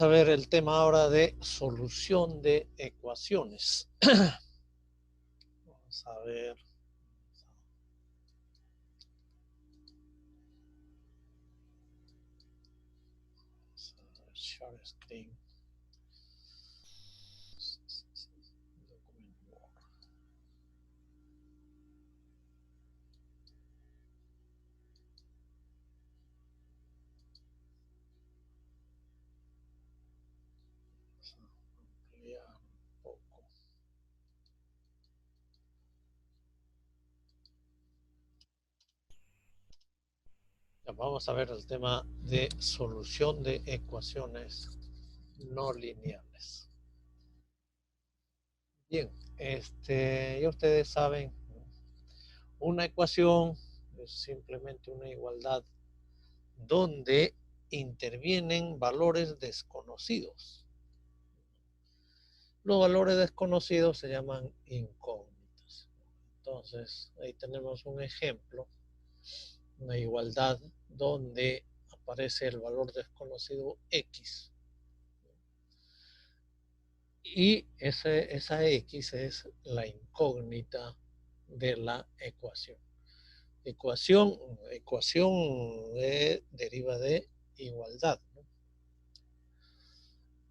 A ver el tema ahora de solución de ecuaciones. Vamos a ver. Share screen. Ampliar un poco. Ya, vamos a ver el tema de solución de ecuaciones no lineales. Bien, ya ustedes saben, una ecuación es simplemente una igualdad donde intervienen valores desconocidos. Los valores desconocidos se llaman incógnitas. Entonces, ahí tenemos un ejemplo, una igualdad donde aparece el valor desconocido x. Y esa x es la incógnita de la ecuación. Ecuación deriva de igualdad, ¿no?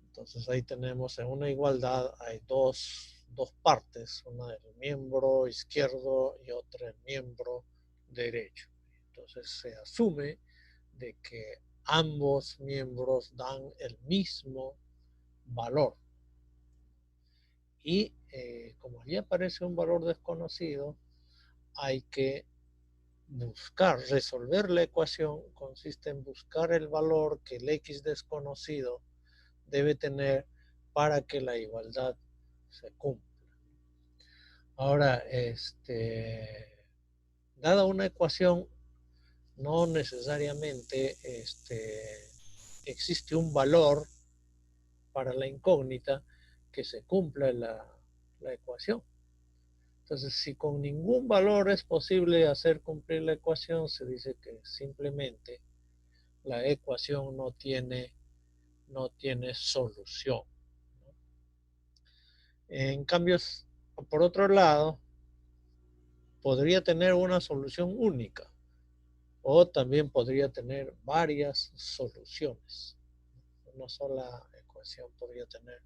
Entonces ahí tenemos en una igualdad hay dos partes, una el miembro izquierdo y otra el miembro derecho. Entonces se asume de que ambos miembros dan el mismo valor. Y como allí aparece un valor desconocido, hay que resolver la ecuación, consiste en buscar el valor que el x desconocido debe tener para que la igualdad se cumpla. Ahora, dada una ecuación, no necesariamente existe un valor para la incógnita que se cumpla la ecuación. Entonces, si con ningún valor es posible hacer cumplir la ecuación, se dice que simplemente la ecuación no tiene solución. En cambio, por otro lado, podría tener una solución única o también podría tener varias soluciones. Una sola ecuación podría tener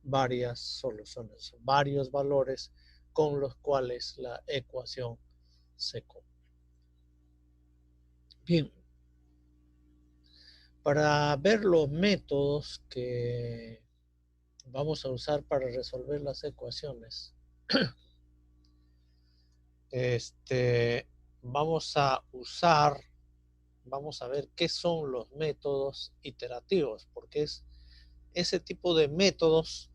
varias soluciones, varios valores con los cuales la ecuación se cumple. Bien, para ver los métodos que vamos a usar para resolver las ecuaciones, vamos a ver qué son los métodos iterativos, porque ese tipo de métodos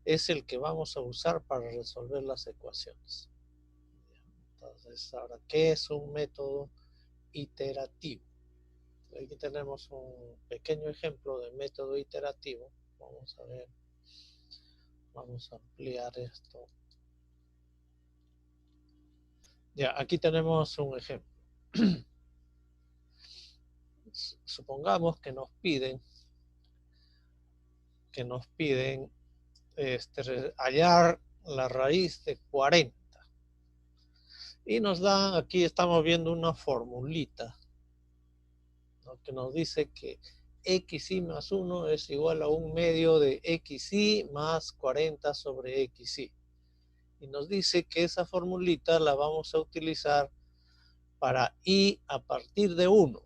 es el que vamos a usar para resolver las ecuaciones. Entonces, ahora, ¿qué es un método iterativo? Aquí tenemos un pequeño ejemplo de método iterativo. Vamos a ver, vamos a ampliar esto. Ya, aquí tenemos un ejemplo. Supongamos que nos piden hallar la raíz de 40. Y nos dan, aquí estamos viendo una formulita, ¿no?, que nos dice que xy más 1 es igual a un medio de xy más 40 sobre xy. Y nos dice que esa formulita la vamos a utilizar para y a partir de 1.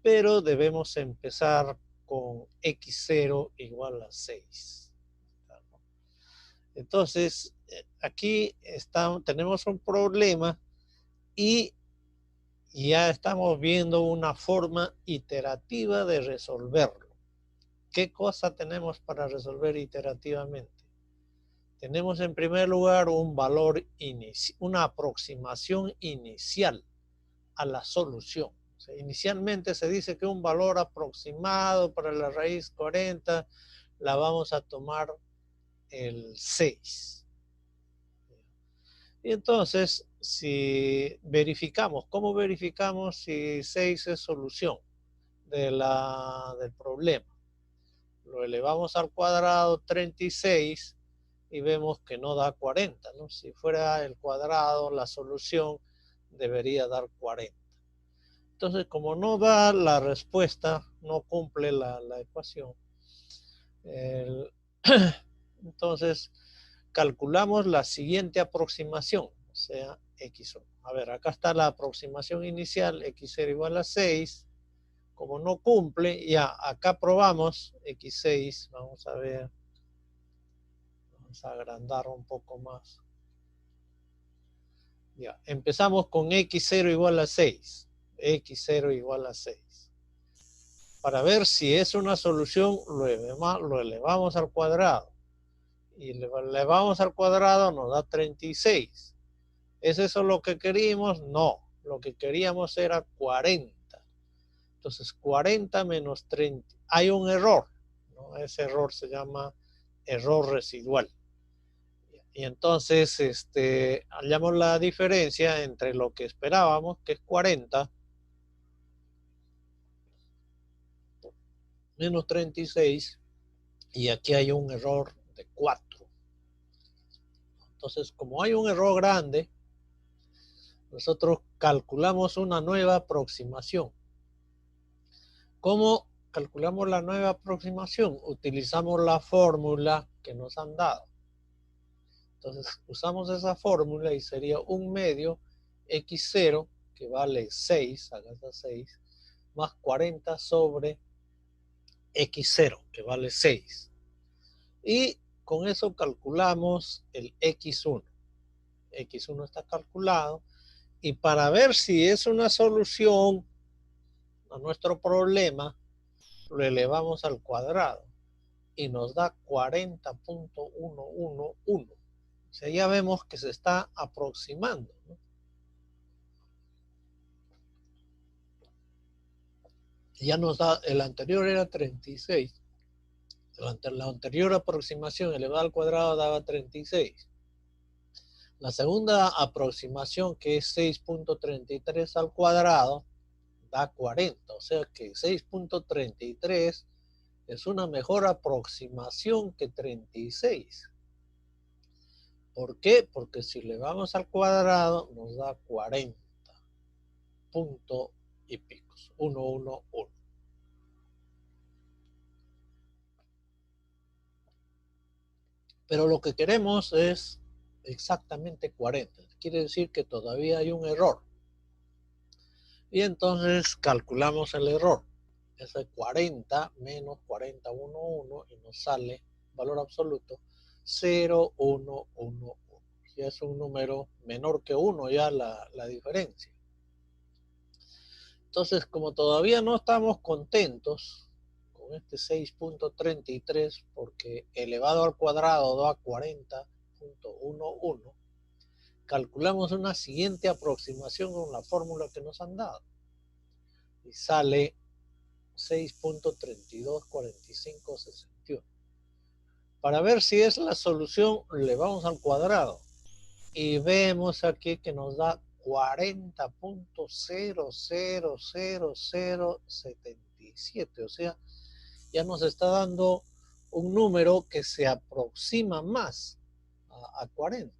Pero debemos empezar con x0 igual a 6. Entonces, aquí tenemos un problema y ya estamos viendo una forma iterativa de resolverlo. ¿Qué cosa tenemos para resolver iterativamente? Tenemos en primer lugar un valor una aproximación inicial a la solución. O sea, inicialmente se dice que un valor aproximado para la raíz 40 la vamos a tomar el 6. Y entonces, si verificamos, ¿cómo verificamos si 6 es solución del problema? lo elevamos al cuadrado, 36, y vemos que no da 40, ¿no? Si fuera el cuadrado, la solución debería dar 40. Entonces, como no da la respuesta, no cumple la ecuación, entonces calculamos la siguiente aproximación, o sea, x1. A ver, acá está la aproximación inicial, x0 igual a 6. Como no cumple, ya acá probamos x6. Vamos a ver. Vamos a agrandar un poco más. Ya, empezamos con x0 igual a 6. X0 igual a 6. Para ver si es una solución, lo elevamos al cuadrado. Y lo elevamos al cuadrado nos da 36. ¿Es eso lo que queríamos? No. Lo que queríamos era 40. Entonces, 40 menos 30. Hay un error, ¿no? Ese error se llama error residual. Y entonces, hallamos la diferencia entre lo que esperábamos, que es 40, menos 36, y aquí hay un error de 4. Entonces, como hay un error grande, nosotros calculamos una nueva aproximación. ¿Cómo calculamos la nueva aproximación? Utilizamos la fórmula que nos han dado. Entonces usamos esa fórmula y sería 1 medio x0, que vale 6, acá está 6, más 40 sobre x0, que vale 6. Y con eso calculamos el x1. X1 está calculado. Y para ver si es una solución a nuestro problema, lo elevamos al cuadrado y nos da 40.111. O sea, ya vemos que se está aproximando, ¿no? Ya nos da, el anterior era 36. La anterior aproximación elevada al cuadrado daba 36. La segunda aproximación, que es 6.33 al cuadrado, da 40. O sea que 6.33 es una mejor aproximación que 36. ¿Por qué? Porque si elevamos al cuadrado nos da 40 punto y picos, 111. Pero lo que queremos es exactamente 40. Quiere decir que todavía hay un error. Y entonces calculamos el error. Es 40 menos 40.11 y nos sale valor absoluto 0.111. Ya es un número menor que 1 ya la diferencia. Entonces, como todavía no estamos contentos con este 6.33 porque elevado al cuadrado da 40.11, calculamos una siguiente aproximación con la fórmula que nos han dado y sale 6.324561. Para ver si es la solución, le vamos al cuadrado y vemos aquí que nos da 40.000077. O sea, ya nos está dando un número que se aproxima más a 40.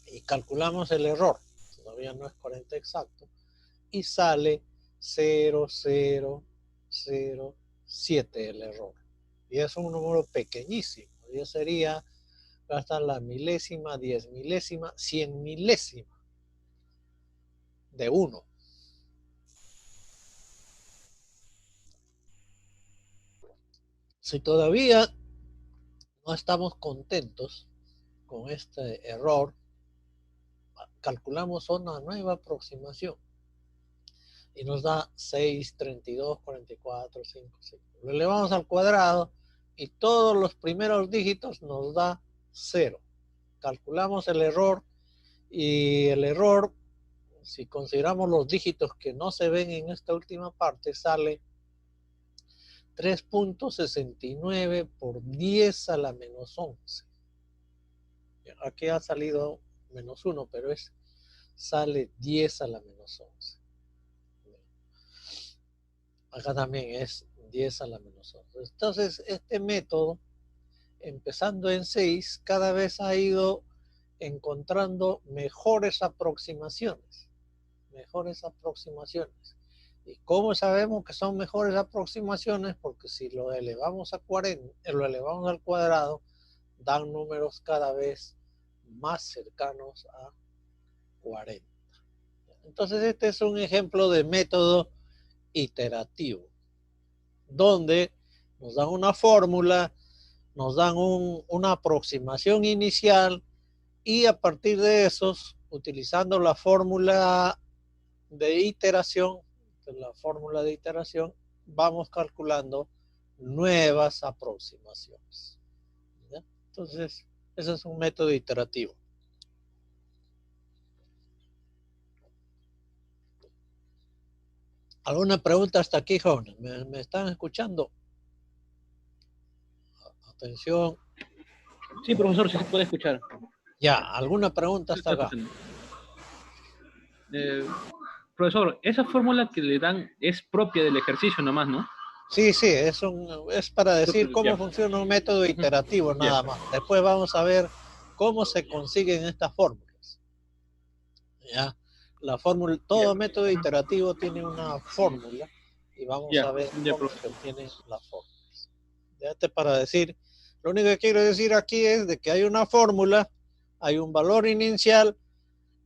Y calculamos el error, todavía no es 40 exacto, y sale 0.007 el error. Y es un número pequeñísimo, ya sería hasta la milésima, 10 milésima, 100 milésima de 1. Si todavía no estamos contentos con este error, calculamos una nueva aproximación y nos da 6, 32, 44, 5, 5. Lo elevamos al cuadrado y todos los primeros dígitos nos da 0. Calculamos el error y el error, si consideramos los dígitos que no se ven en esta última parte, sale 3.69 por 10 a la menos 11. Aquí ha salido menos 1, pero sale 10 a la menos 11. Acá también es 10 a la menos 11. Entonces, este método, empezando en 6, cada vez ha ido encontrando mejores aproximaciones. Mejores aproximaciones. ¿Y cómo sabemos que son mejores aproximaciones? Porque si lo elevamos a 40, lo elevamos al cuadrado, dan números cada vez más cercanos a 40. Entonces este es un ejemplo de método iterativo, donde nos dan una fórmula, nos dan una aproximación inicial y a partir de esos, utilizando la fórmula de iteración, vamos calculando nuevas aproximaciones. ¿Ya? Entonces, ese es un método iterativo. ¿Alguna pregunta hasta aquí, jóvenes? ¿Me están escuchando? Atención. Sí, profesor, sí se puede escuchar. Ya, ¿alguna pregunta hasta acá? Profesor, esa fórmula que le dan es propia del ejercicio nomás, ¿no? Sí, es para decir cómo funciona un método iterativo nada más. Después vamos a ver cómo se consiguen estas fórmulas. ¿Ya? La fórmula, todo método iterativo tiene una fórmula y vamos a ver cómo se obtienen las fórmulas. Ya para decir, lo único que quiero decir aquí es de que hay una fórmula, hay un valor inicial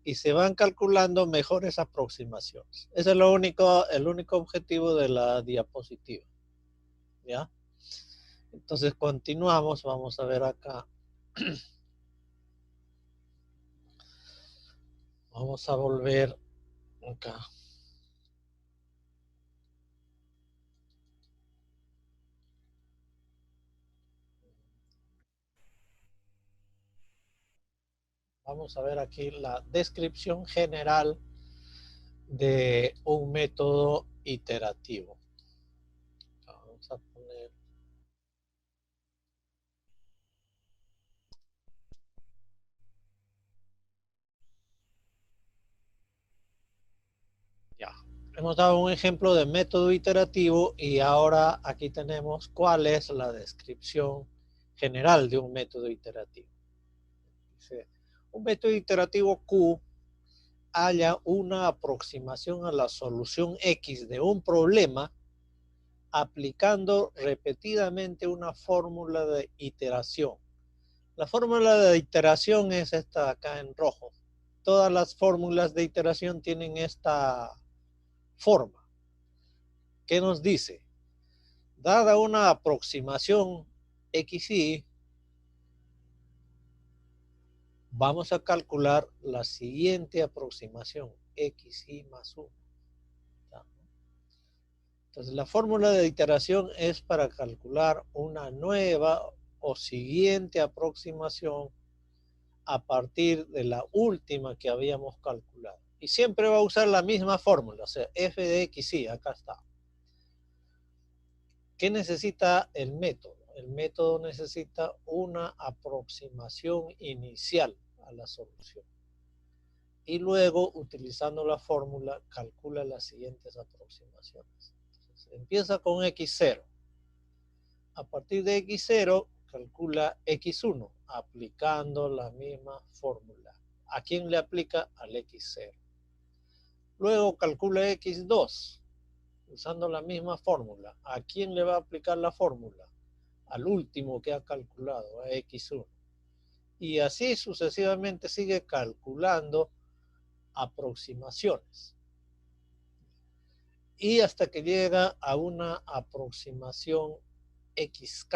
y se van calculando mejores aproximaciones. Ese es el único objetivo de la diapositiva. ¿Ya? Entonces continuamos, vamos a ver acá. Vamos a volver acá. Vamos a ver aquí la descripción general de un método iterativo. Vamos a poner... Ya. Hemos dado un ejemplo de método iterativo y ahora aquí tenemos cuál es la descripción general de un método iterativo. Dice, un método iterativo Q halla una aproximación a la solución X de un problema aplicando repetidamente una fórmula de iteración. La fórmula de iteración es esta acá en rojo. Todas las fórmulas de iteración tienen esta forma. ¿Qué nos dice? Dada una aproximación XY, vamos a calcular la siguiente aproximación, XY más 1. Entonces, la fórmula de iteración es para calcular una nueva o siguiente aproximación a partir de la última que habíamos calculado. Y siempre va a usar la misma fórmula, o sea, f de XY, acá está. ¿Qué necesita el método? El método necesita una aproximación inicial a la solución. Y luego, utilizando la fórmula, calcula las siguientes aproximaciones. Entonces, empieza con X0. A partir de X0, calcula X1, aplicando la misma fórmula. ¿A quién le aplica? Al X0. Luego calcula X2, usando la misma fórmula. ¿A quién le va a aplicar la fórmula? Al último que ha calculado, a X1. Y así sucesivamente sigue calculando aproximaciones. Y hasta que llega a una aproximación XK,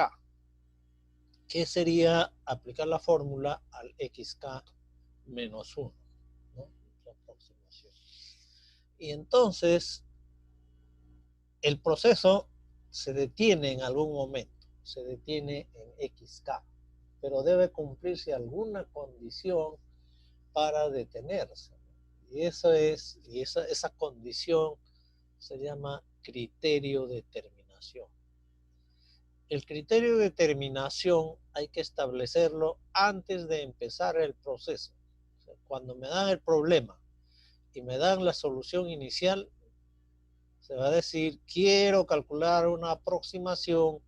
que sería aplicar la fórmula al XK menos 1. ¿No? Y entonces el proceso se detiene en algún momento, se detiene en XK, pero debe cumplirse alguna condición para detenerse. Y esa condición se llama criterio de terminación. El criterio de terminación hay que establecerlo antes de empezar el proceso. O sea, cuando me dan el problema y me dan la solución inicial, Se va a decir, quiero calcular una aproximación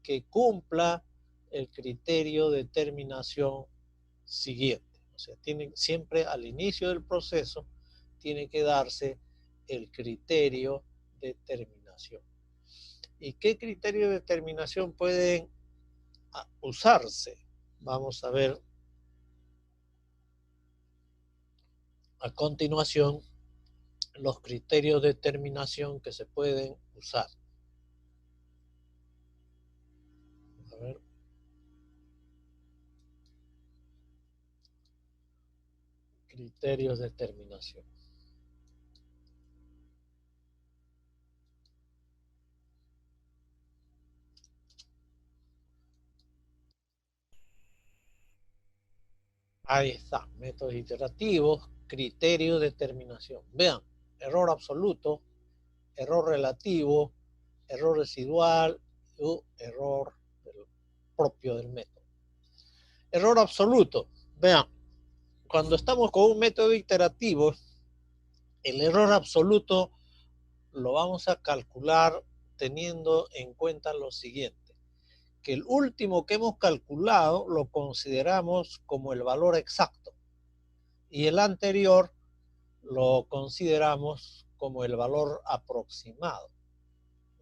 que cumpla el criterio de terminación siguiente. O sea, siempre al inicio del proceso tiene que darse el criterio de terminación. ¿Y qué criterio de terminación pueden usarse? Vamos a ver a continuación los criterios de terminación que se pueden usar. A ver. Criterios de terminación. Ahí está, métodos iterativos, criterios de terminación. Vean, error absoluto, error relativo, error residual o error propio del método. Error absoluto. Vean, cuando estamos con un método iterativo, el error absoluto lo vamos a calcular teniendo en cuenta lo siguiente, que el último que hemos calculado lo consideramos como el valor exacto y el anterior lo consideramos como el valor aproximado.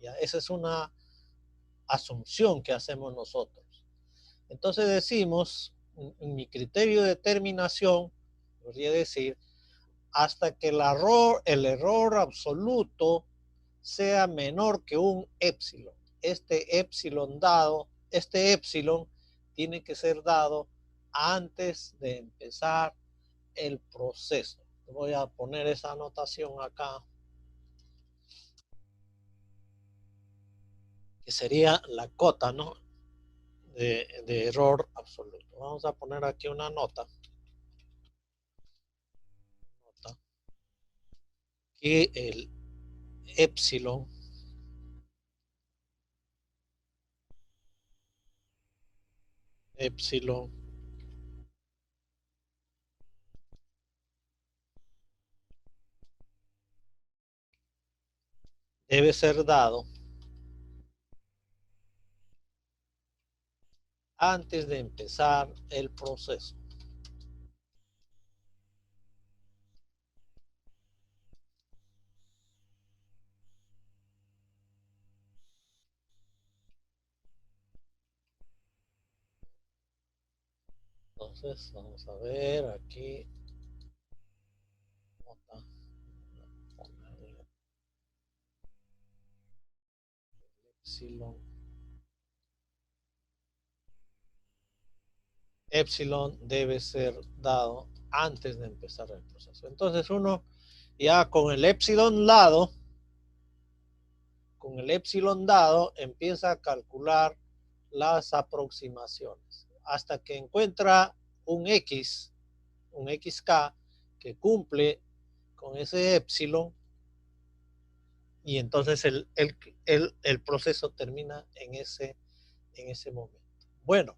¿Ya? Esa es una asunción que hacemos nosotros. Entonces decimos, en mi criterio de determinación, podría decir, hasta que el error absoluto sea menor que un épsilon. Este épsilon tiene que ser dado antes de empezar el proceso. Voy a poner esa anotación acá, que sería la cota, ¿no? de error absoluto. Vamos a poner aquí una nota. Que el épsilon debe ser dado antes de empezar el proceso. Entonces, vamos a ver aquí. Épsilon debe ser dado antes de empezar el proceso. Entonces uno ya con el épsilon dado, empieza a calcular las aproximaciones hasta que encuentra un xk que cumple con ese épsilon, y entonces el proceso termina en ese momento. Bueno,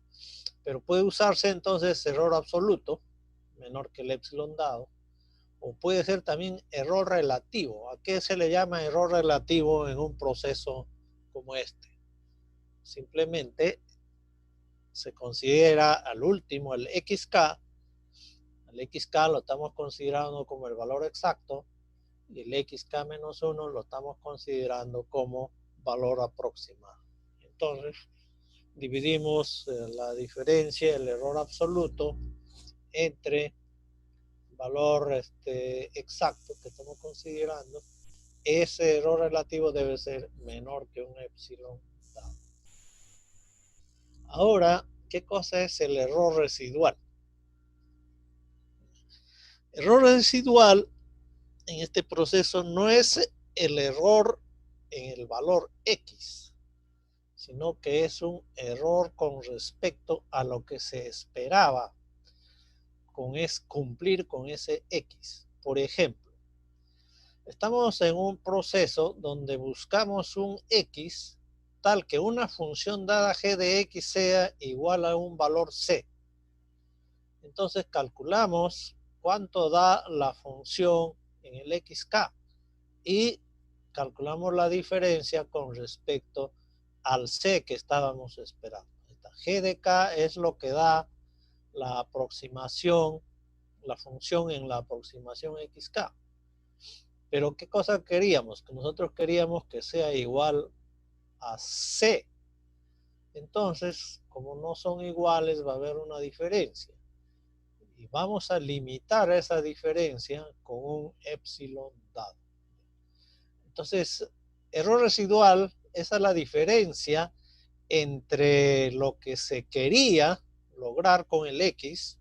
pero puede usarse entonces error absoluto, menor que el épsilon dado, o puede ser también error relativo. ¿A qué se le llama error relativo en un proceso como este? Simplemente se considera al último el xk. El xk lo estamos considerando como el valor exacto y el xk menos 1 lo estamos considerando como valor aproximado. Entonces, dividimos la diferencia, el error absoluto, entre valor exacto que estamos considerando. Ese error relativo debe ser menor que un épsilon dado. Ahora, ¿qué cosa es el error residual? Error residual en este proceso no es el error en el valor X, sino que es un error con respecto a lo que se esperaba cumplir con ese X. Por ejemplo, estamos en un proceso donde buscamos un X tal que una función dada g de X sea igual a un valor C. Entonces calculamos cuánto da la función en el XK y calculamos la diferencia con respecto al C que estábamos esperando. Esta G de K es lo que da la aproximación, la función en la aproximación XK. Pero ¿qué cosa queríamos? Que nosotros queríamos que sea igual a C. Entonces, como no son iguales, va a haber una diferencia. Y vamos a limitar esa diferencia con un epsilon dado. Entonces, error residual, esa es la diferencia entre lo que se quería lograr con el X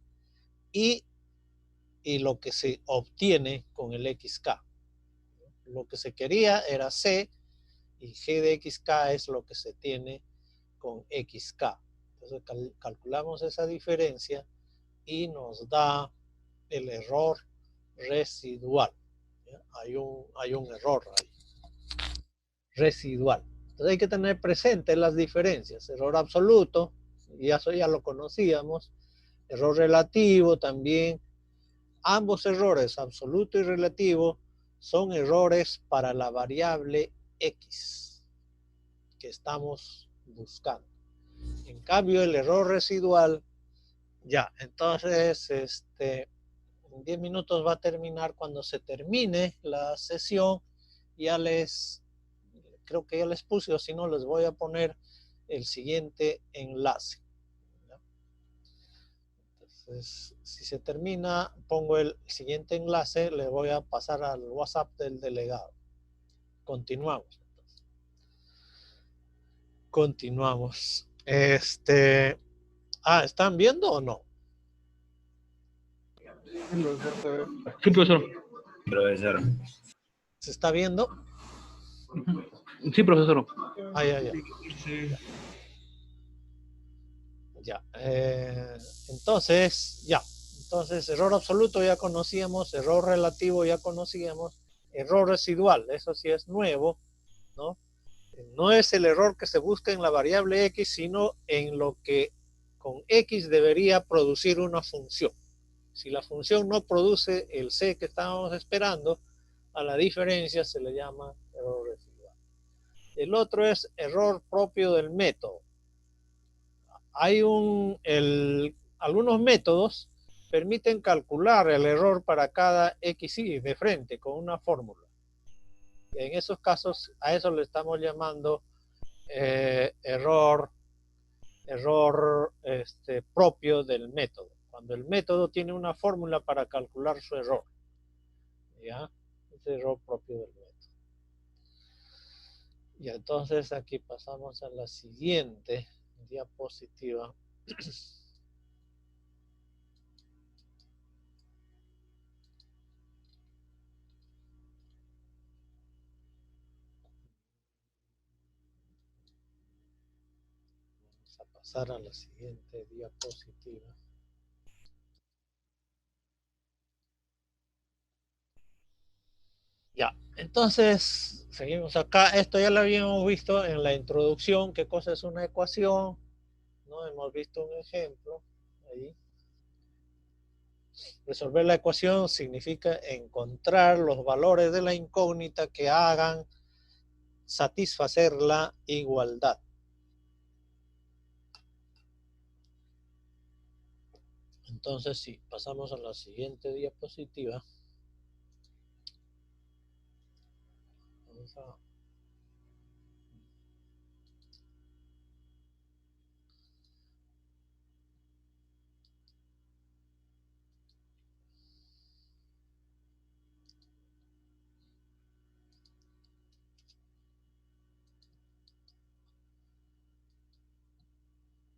y lo que se obtiene con el XK. Lo que se quería era C y G de XK es lo que se tiene con XK. Entonces calculamos esa diferencia y nos da el error residual. Hay un error ahí. Residual. Entonces hay que tener presente las diferencias. Error absoluto, y eso ya lo conocíamos. Error relativo también. Ambos errores, absoluto y relativo, son errores para la variable X que estamos buscando. En cambio, el error residual, ya, entonces, en 10 minutos va a terminar. Cuando se termine la sesión, creo que ya les puse, o si no, les voy a poner el siguiente enlace. Entonces, si se termina, pongo el siguiente enlace, le voy a pasar al WhatsApp del delegado. Continuamos. Continuamos. ¿Están viendo o no? Sí, profesor. Profesor. ¿Se está viendo? Sí, profesor. Ya. Sí. Ya. Entonces, error absoluto ya conocíamos, error relativo ya conocíamos, error residual, eso sí es nuevo, ¿no? No es el error que se busca en la variable X, sino en lo que con X debería producir una función. Si la función no produce el C que estábamos esperando, a la diferencia se le llama error residual. El otro es error propio del método. Hay algunos métodos permiten calcular el error para cada XY de frente con una fórmula. En esos casos, a eso le estamos llamando error propio del método. Cuando el método tiene una fórmula para calcular su error. ¿Ya? Es error propio del método. Y entonces aquí pasamos a la siguiente diapositiva. Vamos a pasar a la siguiente diapositiva. Ya, entonces seguimos acá. Esto ya lo habíamos visto en la introducción, qué cosa es una ecuación, ¿no? Hemos visto un ejemplo ahí. Resolver la ecuación significa encontrar los valores de la incógnita que hagan satisfacer la igualdad. Entonces, sí, pasamos a la siguiente diapositiva. Vamos a...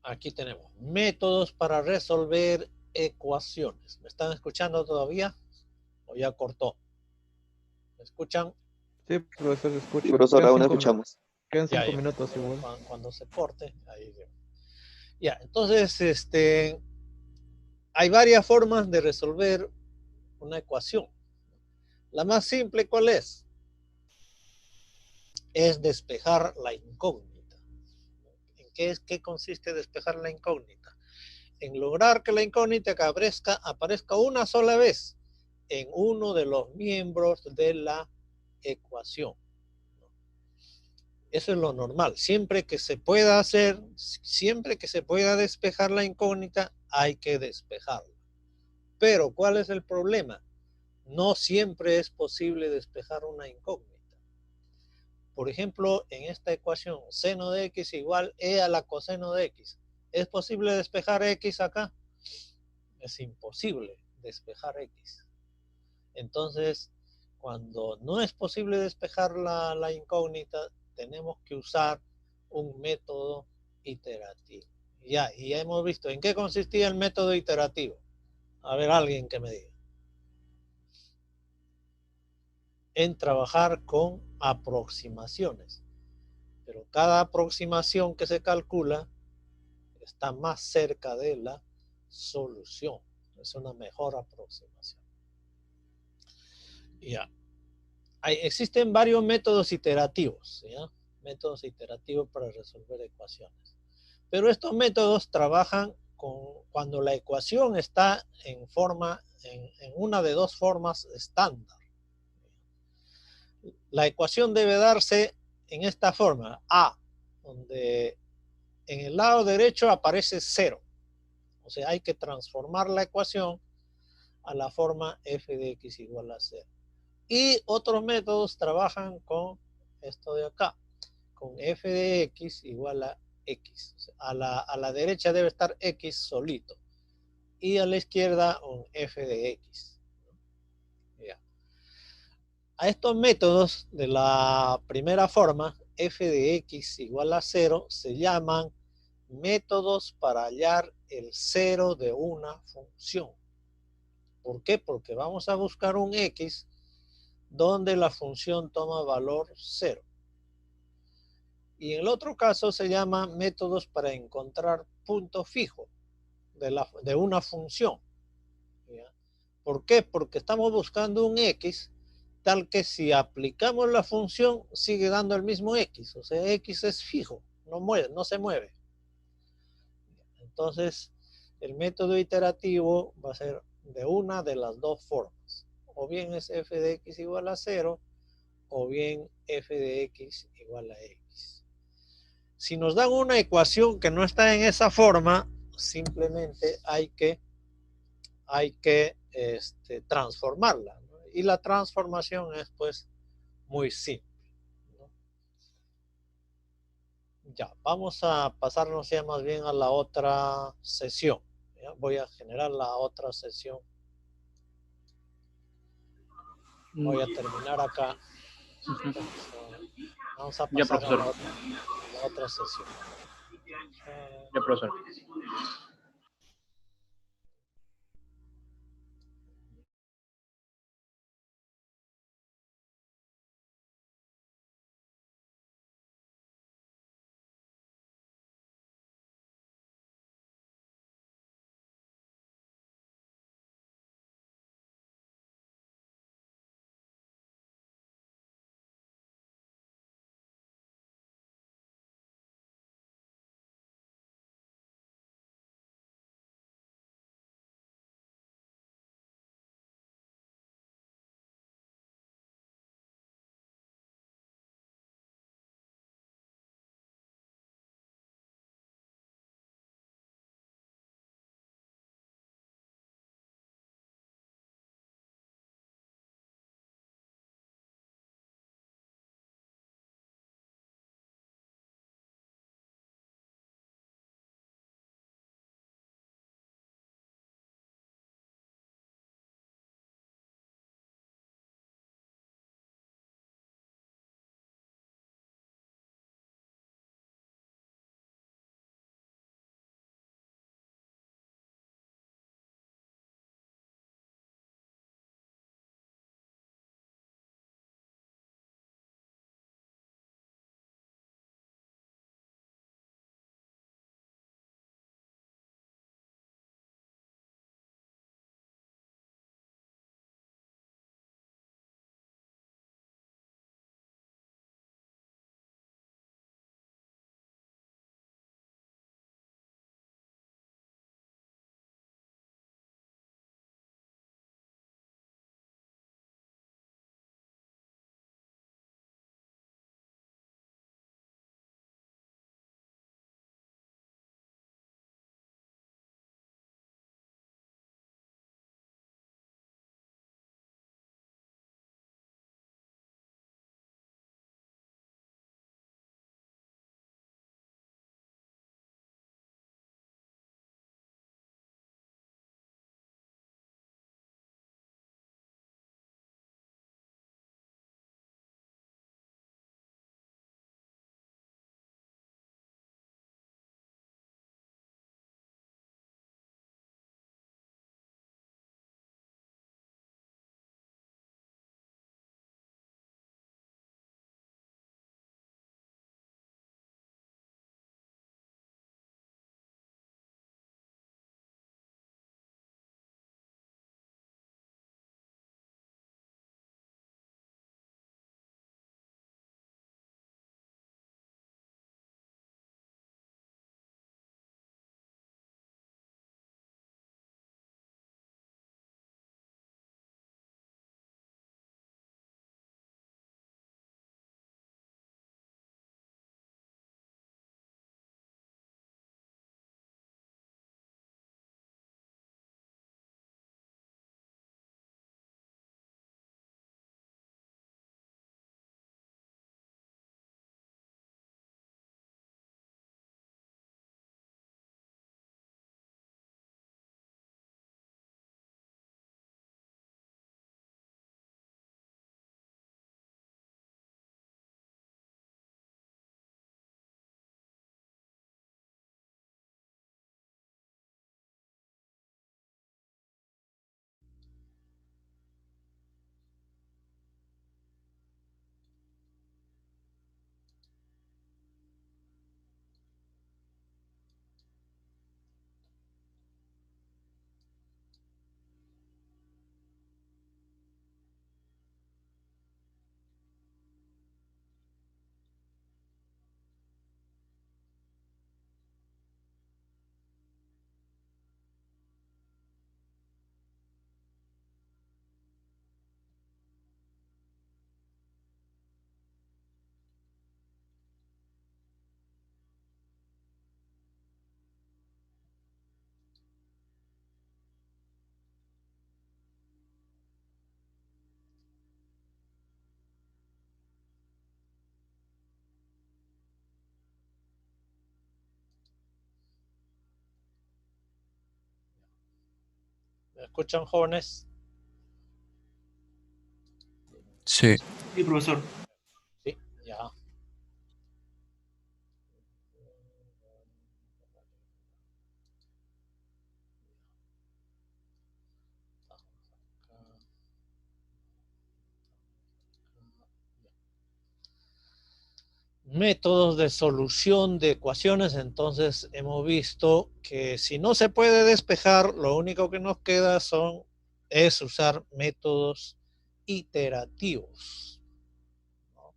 Aquí tenemos métodos para resolver ecuaciones. ¿Me están escuchando todavía? ¿O ya cortó? ¿Me escuchan? Sí, profesor, se escucha. Sí, profesor, aún escuchamos. Quedan Ya, 5 ya. minutos igual. Cuando se corte, ahí. Ya, entonces, hay varias formas de resolver una ecuación. La más simple, ¿cuál es? Es despejar la incógnita. ¿En qué consiste despejar la incógnita? En lograr que la incógnita aparezca una sola vez en uno de los miembros de la ecuación. Eso es lo normal. Siempre que se pueda hacer, siempre que se pueda despejar la incógnita, hay que despejarla. Pero, ¿cuál es el problema? No siempre es posible despejar una incógnita. Por ejemplo, en esta ecuación, seno de x igual e a la coseno de x. ¿Es posible despejar x acá? Es imposible despejar x. Entonces, cuando no es posible despejar la incógnita, tenemos que usar un método iterativo. Y ya hemos visto en qué consistía el método iterativo. A ver, alguien que me diga. En trabajar con aproximaciones. Pero cada aproximación que se calcula está más cerca de la solución. Es una mejor aproximación. Ya. Existen varios métodos iterativos, ¿ya? Métodos iterativos para resolver ecuaciones. Pero estos métodos trabajan cuando la ecuación está en una de dos formas estándar. La ecuación debe darse en esta forma, A, donde en el lado derecho aparece 0. O sea, hay que transformar la ecuación a la forma f de x igual a 0. Y otros métodos trabajan con esto de acá, con f de x igual a x. O sea, a la derecha debe estar x solito. Y a la izquierda un f de x. Ya. A estos métodos de la primera forma, f de x igual a 0, se llaman métodos para hallar el cero de una función. ¿Por qué? Porque vamos a buscar un x donde la función toma valor 0. Y en el otro caso se llama métodos para encontrar punto fijo de una función. ¿Ya? ¿Por qué? Porque estamos buscando un x tal que si aplicamos la función sigue dando el mismo x. O sea, x es fijo, no se mueve. Entonces, el método iterativo va a ser de una de las dos formas. O bien es f de x igual a 0, o bien f de x igual a x. Si nos dan una ecuación que no está en esa forma, simplemente hay que transformarla, ¿no? Y la transformación es pues muy simple, ¿no? Ya, vamos a pasarnos ya más bien a la otra sesión. ¿Ya? Voy a generar la otra sesión. Voy a terminar acá. Vamos a pasar a la otra sesión. Ya, profesor. ¿Me escuchan, jóvenes? Sí. Sí, profesor. Sí, ya. Métodos de solución de ecuaciones. Entonces hemos visto que si no se puede despejar, lo único que nos queda es usar métodos iterativos, ¿no?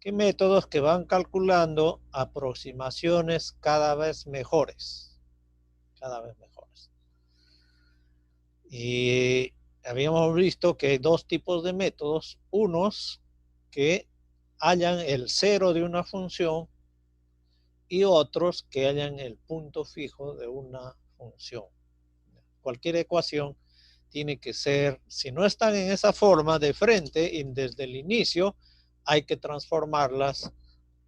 ¿Qué métodos que van calculando aproximaciones cada vez mejores? Cada vez mejores. Y habíamos visto que hay dos tipos de métodos. Unos que hallan el cero de una función y otros que hallan el punto fijo de una función. Cualquier ecuación tiene que ser, si no están en esa forma de frente y desde el inicio, hay que transformarlas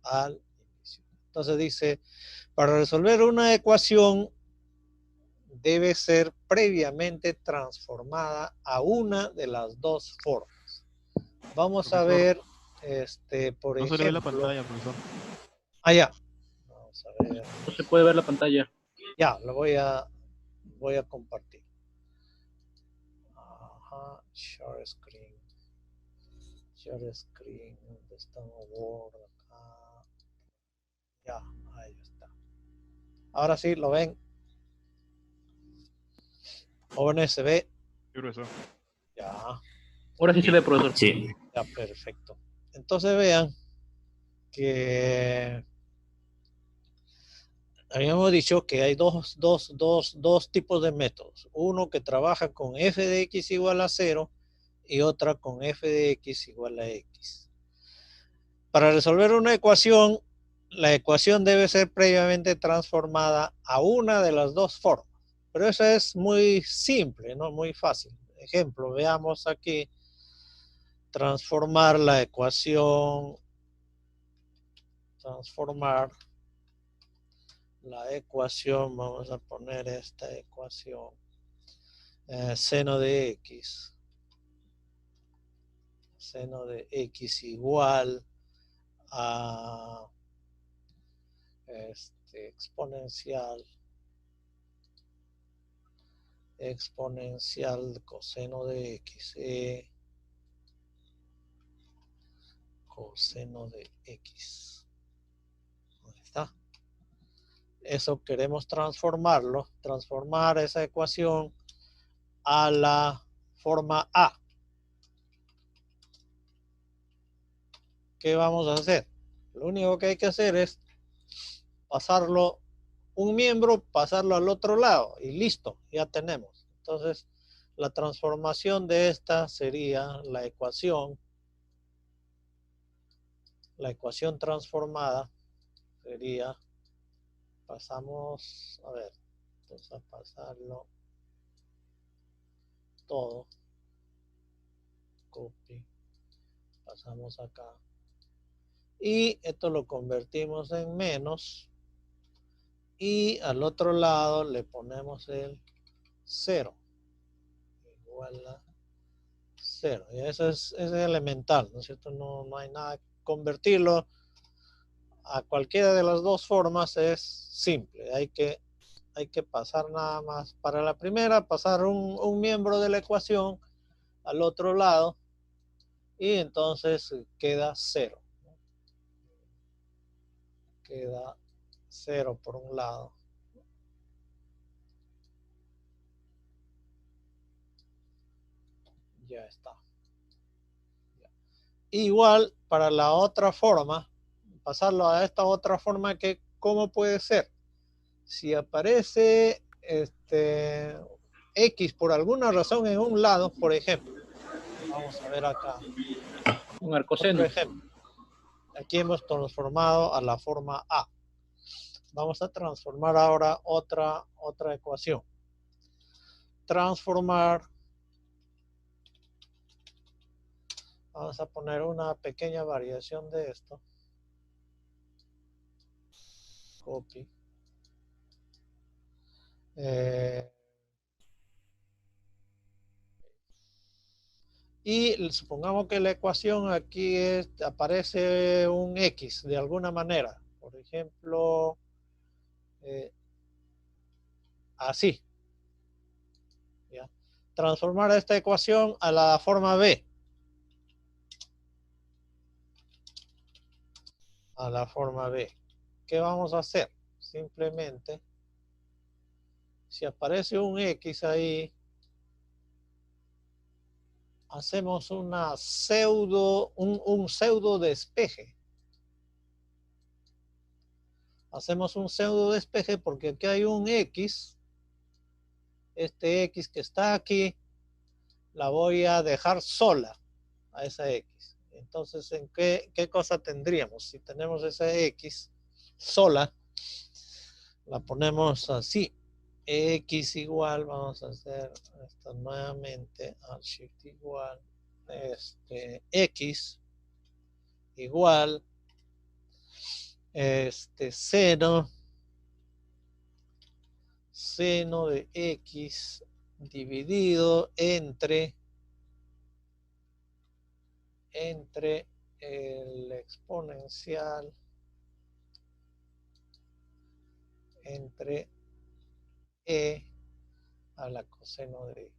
al inicio. Entonces dice, para resolver una ecuación debe ser previamente transformada a una de las dos formas. Vamos a ver, por No se le ve la ejemplo, pantalla, profesor. allá. Vamos a ver. No se puede ver la pantalla. Ya, lo voy a compartir. Ajá, share screen. Share screen, ¿dónde está Word? Acá. Ya, ahí está. Ahora sí, ¿lo ven? Jóvenes, ¿se ve? Sí, profesor. Ya, Ahora sí se ve, profesor. Sí. ya, perfecto. Entonces vean que habíamos dicho que hay dos tipos de métodos. Uno que trabaja con f de x igual a 0 y otra con f de x igual a x. Para resolver una ecuación, la ecuación debe ser previamente transformada a una de las dos formas. Pero eso es muy simple, ¿no? Muy fácil. Ejemplo, veamos aquí transformar la ecuación, vamos a poner esta ecuación, seno de x igual a exponencial coseno de x, coseno de x. Ahí está. Eso queremos transformar esa ecuación a la forma A. ¿Qué vamos a hacer? Lo único que hay que hacer es pasarlo un miembro, pasarlo al otro lado y listo, ya tenemos. Entonces, la transformación de esta sería la ecuación transformada sería, pasamos, a ver, vamos a pasarlo todo, copy, pasamos acá y esto lo convertimos en menos y al otro lado le ponemos el 0 igual a 0. Y eso es elemental, ¿no es cierto? No hay nada que convertirlo a cualquiera de las dos formas, es simple. Hay que pasar nada más. Para la primera, pasar un miembro de la ecuación al otro lado y entonces queda 0. Queda 0 por un lado. Ya está. Igual para la otra forma, pasarlo a esta otra forma, que ¿cómo puede ser? Si aparece X por alguna razón en un lado, por ejemplo, vamos a ver acá Un arcoseno. otro ejemplo. Aquí hemos transformado a la forma A. Vamos a transformar ahora otra ecuación. Transformar. Vamos a poner una pequeña variación de esto. Copy. Y supongamos que la ecuación aquí aparece un X de alguna manera. Por ejemplo, así. ¿Ya? Transformar esta ecuación a la forma B. A la forma B. ¿Qué vamos a hacer? Simplemente, si aparece un X ahí, hacemos un pseudo despeje. Hacemos un pseudo despeje porque aquí hay un X. Este X que está aquí, la voy a dejar sola a esa X. Entonces, ¿en qué cosa tendríamos? Si tenemos esa X sola, la ponemos así. X igual, vamos a hacer esto nuevamente, al shift igual, X igual, 0, seno de X dividido entre el exponencial entre E a la coseno de X.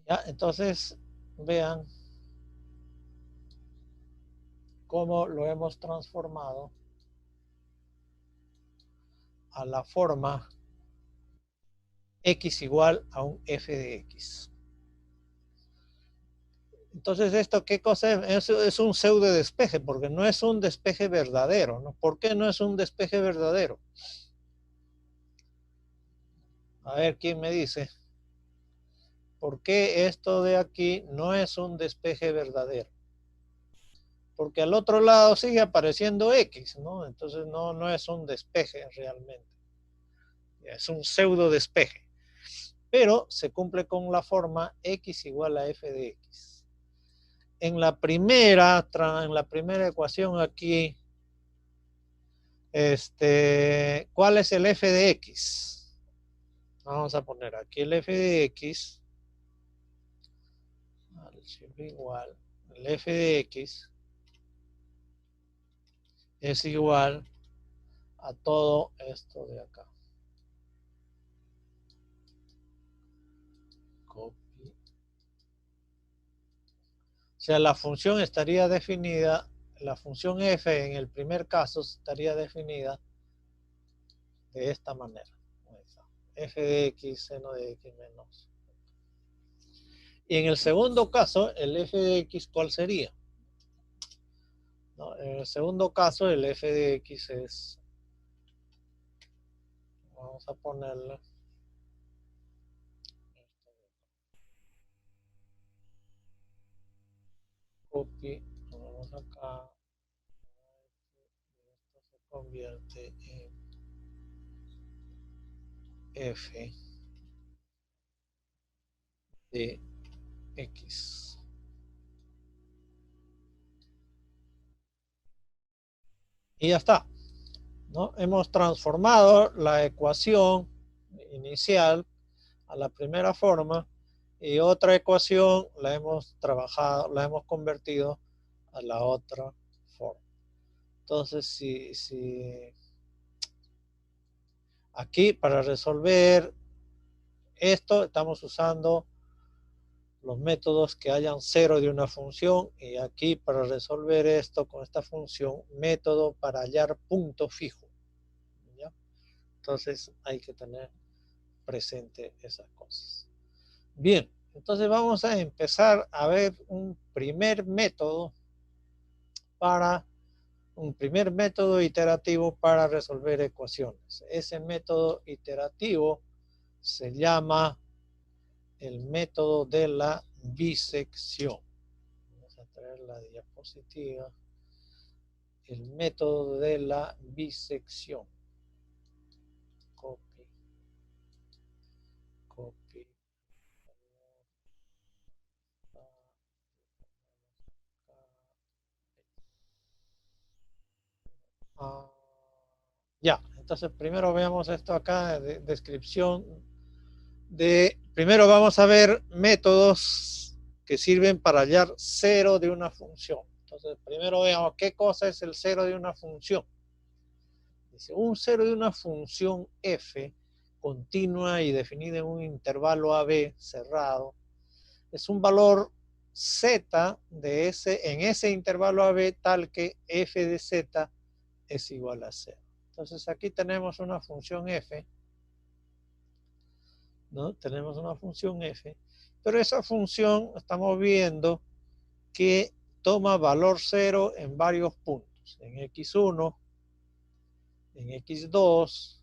Ya, entonces vean cómo lo hemos transformado a la forma X igual a un f de X. Entonces, ¿esto qué cosa es? Es un pseudo despeje, porque no es un despeje verdadero, ¿no? ¿Por qué no es un despeje verdadero? A ver, ¿quién me dice? ¿Por qué esto de aquí no es un despeje verdadero? Porque al otro lado sigue apareciendo X, ¿no? Entonces no es un despeje realmente. Es un pseudo despeje. Pero se cumple con la forma X igual a f de X. En la primera ecuación aquí, ¿cuál es el f de X? Vamos a poner aquí el f de X. Igual. El f de X es igual a todo esto de acá. Copy. O sea, la función estaría definida, la función f en el primer caso estaría definida de esta manera. F de X, seno de X menos. Y en el segundo caso, el f de X, ¿cuál sería? ¿No? En el segundo caso, el f de X es, vamos a ponerle, copy, vamos acá, esto se convierte en f de X. Y ya está, ¿no? Hemos transformado la ecuación inicial a la primera forma y otra ecuación la hemos trabajado, la hemos convertido a la otra forma. Entonces, si aquí para resolver esto estamos usando los métodos que hayan cero de una función y aquí para resolver esto con esta función, método para hallar punto fijo. ¿Ya? Entonces hay que tener presente esas cosas. Bien, entonces vamos a empezar a ver un primer método iterativo para resolver ecuaciones. Ese método iterativo se llama el método de la bisección. Vamos a traer la diapositiva. El método de la bisección. Copy. Copy. Ya, entonces primero veamos esto acá, de descripción primero vamos a ver métodos que sirven para hallar cero de una función. Entonces primero veamos qué cosa es el cero de una función. Dice, un cero de una función f continua y definida en un intervalo AB cerrado es un valor z en ese intervalo AB tal que f de z es igual a 0. Entonces aquí tenemos una función f, ¿no? Tenemos una función f, pero esa función estamos viendo que toma valor 0 en varios puntos, en x1, en x2,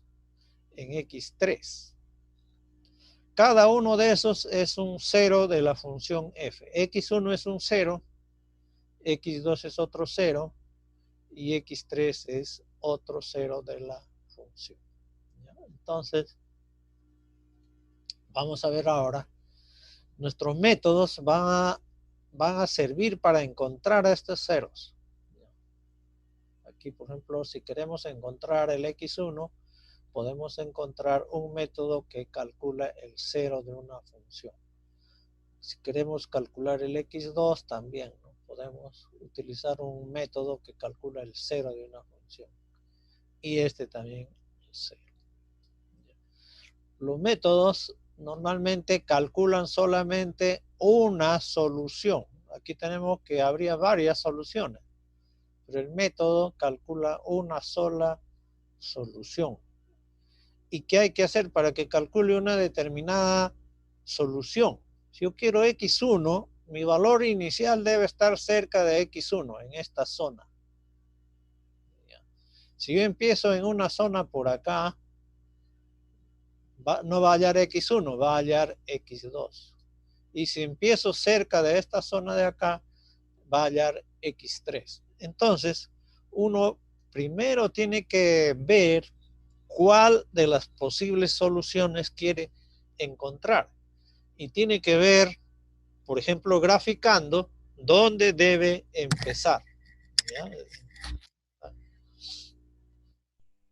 en x3. Cada uno de esos es un 0 de la función f. x1 es un 0, x2 es otro 0 y x3 es otro 0 de la función. ¿Ya? Entonces, vamos a ver ahora, nuestros métodos van a servir para encontrar estos ceros. Aquí, por ejemplo, si queremos encontrar el x1, podemos encontrar un método que calcula el 0 de una función. Si queremos calcular el x2, también, ¿no? Podemos utilizar un método que calcula el 0 de una función. Y este también es 0. Los métodos normalmente calculan solamente una solución. Aquí tenemos que habría varias soluciones, pero el método calcula una sola solución. ¿Y qué hay que hacer para que calcule una determinada solución? Si yo quiero x1, mi valor inicial debe estar cerca de x1, en esta zona. Si yo empiezo en una zona por acá, no va a hallar x1, va a hallar x2. Y si empiezo cerca de esta zona de acá, va a hallar x3. Entonces, uno primero tiene que ver cuál de las posibles soluciones quiere encontrar. Y tiene que ver, por ejemplo, graficando, dónde debe empezar. ¿Ya?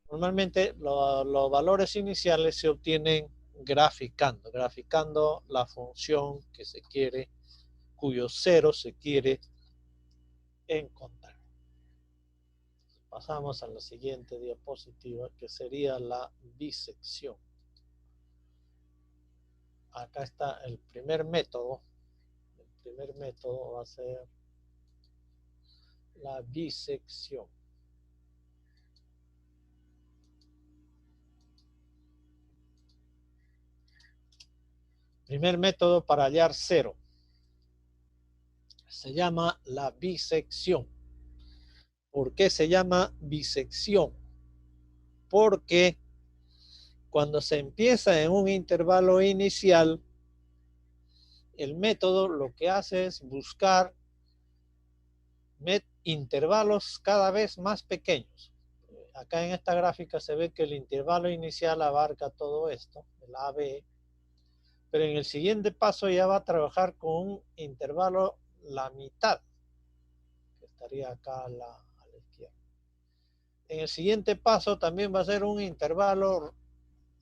Normalmente los valores iniciales se obtienen graficando la función que se quiere, cuyo cero se quiere encontrar. Pasamos a la siguiente diapositiva, que sería la bisección. Acá está el primer método. El primer método va a ser la bisección. Primer método para hallar cero. Se llama la bisección. ¿Por qué se llama bisección? Porque cuando se empieza en un intervalo inicial, el método lo que hace es buscar intervalos cada vez más pequeños. Acá en esta gráfica se ve que el intervalo inicial abarca todo esto, el AB, pero en el siguiente paso ya va a trabajar con un intervalo la mitad, que estaría acá a la izquierda. En el siguiente paso también va a ser un intervalo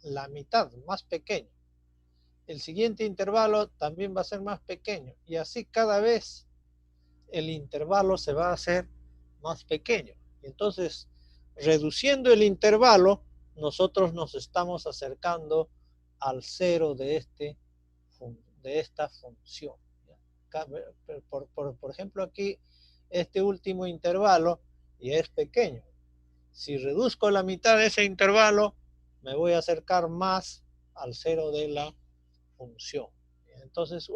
la mitad, más pequeño. El siguiente intervalo también va a ser más pequeño, y así cada vez el intervalo se va a hacer más pequeño. Entonces, reduciendo el intervalo, nosotros nos estamos acercando al cero de esta función. Por ejemplo, aquí este último intervalo ya es pequeño. Si reduzco la mitad de ese intervalo, me voy a acercar más al cero de la función. Entonces,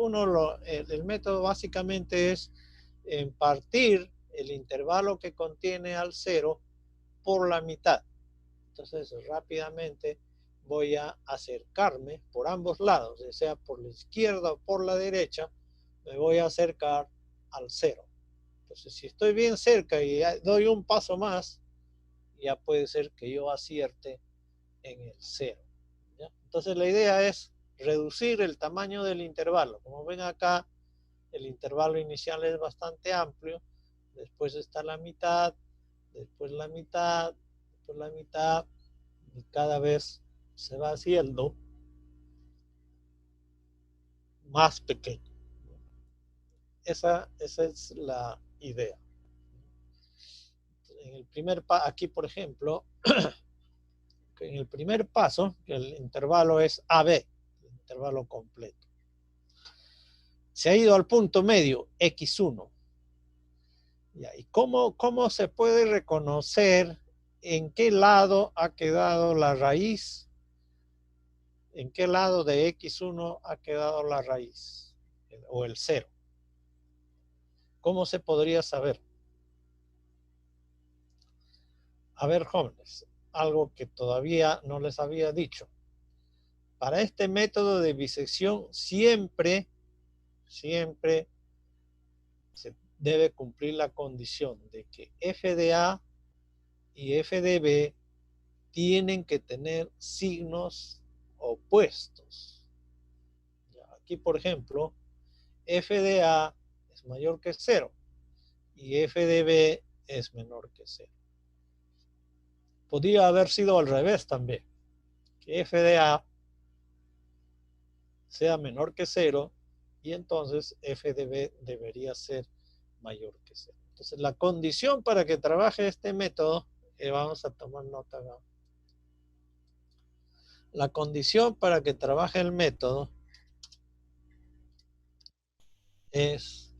el método básicamente es partir el intervalo que contiene al cero por la mitad. Entonces, rápidamente voy a acercarme por ambos lados, ya sea por la izquierda o por la derecha, me voy a acercar al 0. Entonces, si estoy bien cerca y doy un paso más, ya puede ser que yo acierte en el 0. ¿Ya? Entonces, la idea es reducir el tamaño del intervalo. Como ven acá, el intervalo inicial es bastante amplio, después está la mitad, después la mitad, después la mitad, y cada vez se va haciendo más pequeño. Esa es la idea. En el primer aquí, por ejemplo, en el primer paso, el intervalo es AB, el intervalo completo. Se ha ido al punto medio, X1. ¿Y cómo se puede reconocer en qué lado ha quedado la raíz? ¿En qué lado de X1 ha quedado la raíz? O el 0. ¿Cómo se podría saber? A ver, jóvenes, algo que todavía no les había dicho. Para este método de bisección siempre se debe cumplir la condición de que f de A y f de B tienen que tener signos opuestos. Aquí, por ejemplo, f de A es mayor que 0 y f de B es menor que 0. Podría haber sido al revés también, que f de A sea menor que 0 y entonces f de B debería ser mayor que 0. Entonces la condición para que trabaje este método, vamos a tomar nota acá. La condición para que trabaje el método es,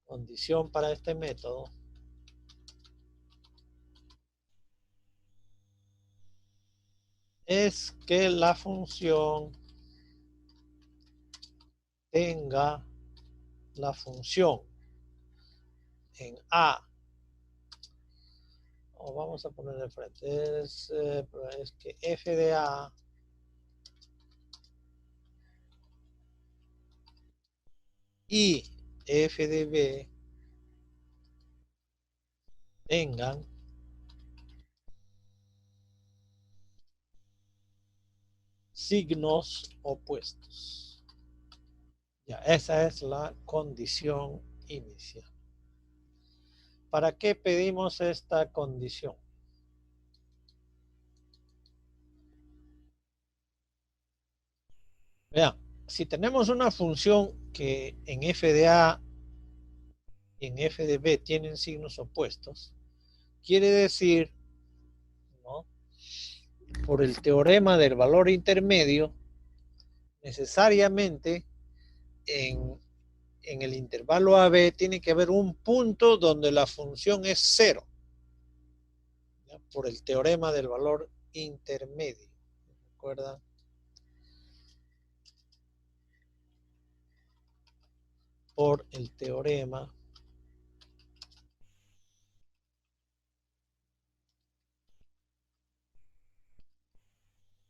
condición para este método es que la función tenga la función en A, o vamos a poner de frente, es que f de A y f de B tengan signos opuestos. Ya, esa es la condición inicial. ¿Para qué pedimos esta condición? Vean, si tenemos una función que en f de A y en f de B tienen signos opuestos, quiere decir, ¿no?, por el teorema del valor intermedio, necesariamente en el intervalo AB tiene que haber un punto donde la función es 0, ¿ya?, por el teorema del valor intermedio. ¿Recuerdan? Por el teorema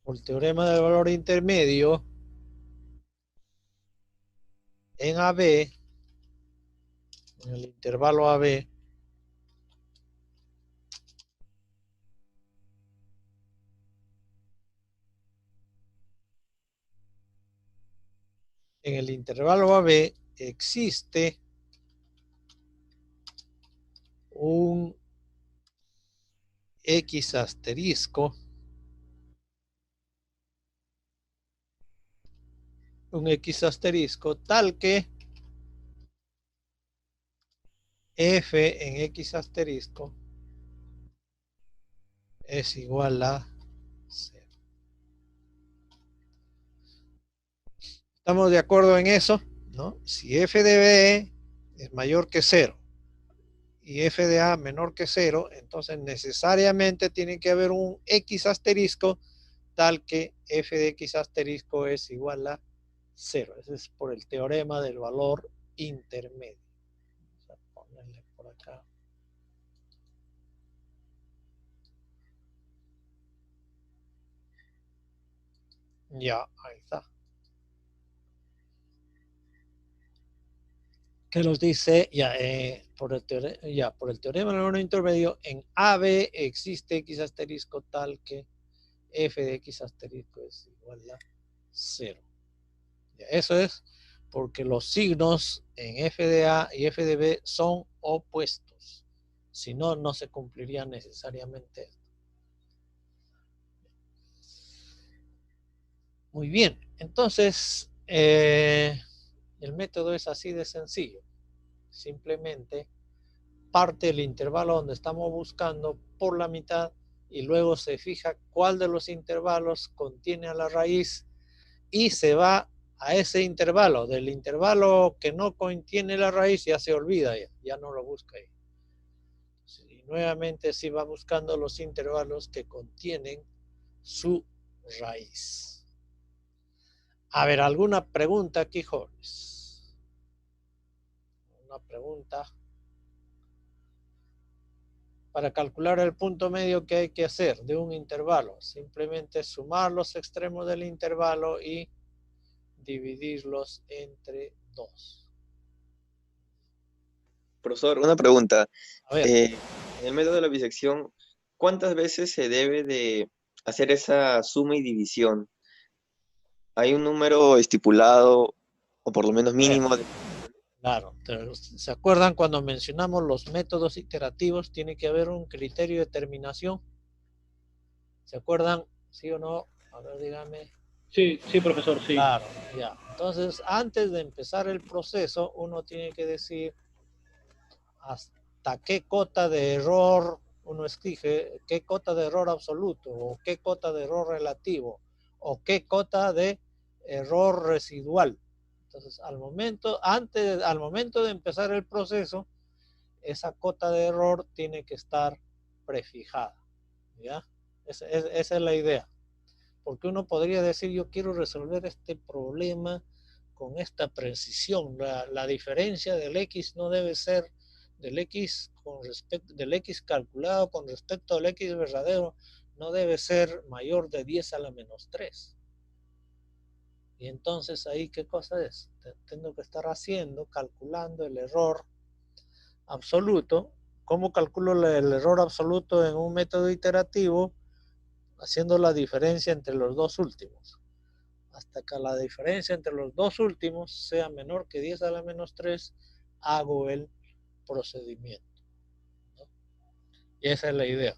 del valor intermedio en AB, en el intervalo AB, en el intervalo AB existe un X asterisco, tal que F en X asterisco es igual a 0. ¿Estamos de acuerdo en eso? ¿No? Si f de B es mayor que 0 y f de A menor que 0, entonces necesariamente tiene que haber un X asterisco tal que f de X asterisco es igual a 0. Ese es por el teorema del valor intermedio. Vamos a ponerle por acá. Ya, ahí está. ¿Qué nos dice? Ya, por el teorema del orden intermedio, en AB existe X asterisco tal que f de X asterisco es igual a 0. Ya, eso es porque los signos en f de A y f de B son opuestos. Si no, no se cumpliría necesariamente esto. Muy bien, entonces el método es así de sencillo. Simplemente parte el intervalo donde estamos buscando por la mitad y luego se fija cuál de los intervalos contiene a la raíz y se va a ese intervalo. Del intervalo que no contiene la raíz ya se olvida, ya no lo busca ahí. Y nuevamente se va buscando los intervalos que contienen su raíz. A ver, ¿alguna pregunta aquí, jóvenes? Una pregunta. Para calcular el punto medio, ¿qué hay que hacer de un intervalo? Simplemente sumar los extremos del intervalo y dividirlos entre 2. Profesor, una pregunta. A ver, En el método de la bisección, ¿cuántas veces se debe de hacer esa suma y división? ¿Hay un número estipulado o por lo menos a ver, mínimo? claro. ¿Se acuerdan cuando mencionamos los métodos iterativos? Tiene que haber un criterio de terminación. ¿Se acuerdan? ¿Sí o no? A ver, dígame. Sí, sí, profesor, sí. Claro, ya. Entonces, antes de empezar el proceso, uno tiene que decir hasta qué cota de error uno exige, qué cota de error absoluto, o qué cota de error relativo, o qué cota de error residual. Entonces, al momento de empezar el proceso, esa cota de error tiene que estar prefijada. ¿Ya? Esa es la idea. Porque uno podría decir, yo quiero resolver este problema con esta precisión. La diferencia del X no debe ser del X calculado con respecto al X verdadero, no debe ser mayor de 10 a la menos 3. Y entonces ahí, ¿qué cosa es? Tengo que estar calculando el error absoluto. ¿Cómo calculo el error absoluto en un método iterativo? Haciendo la diferencia entre los dos últimos. Hasta que la diferencia entre los dos últimos sea menor que 10 a la menos 3, hago el procedimiento, ¿no? Y esa es la idea.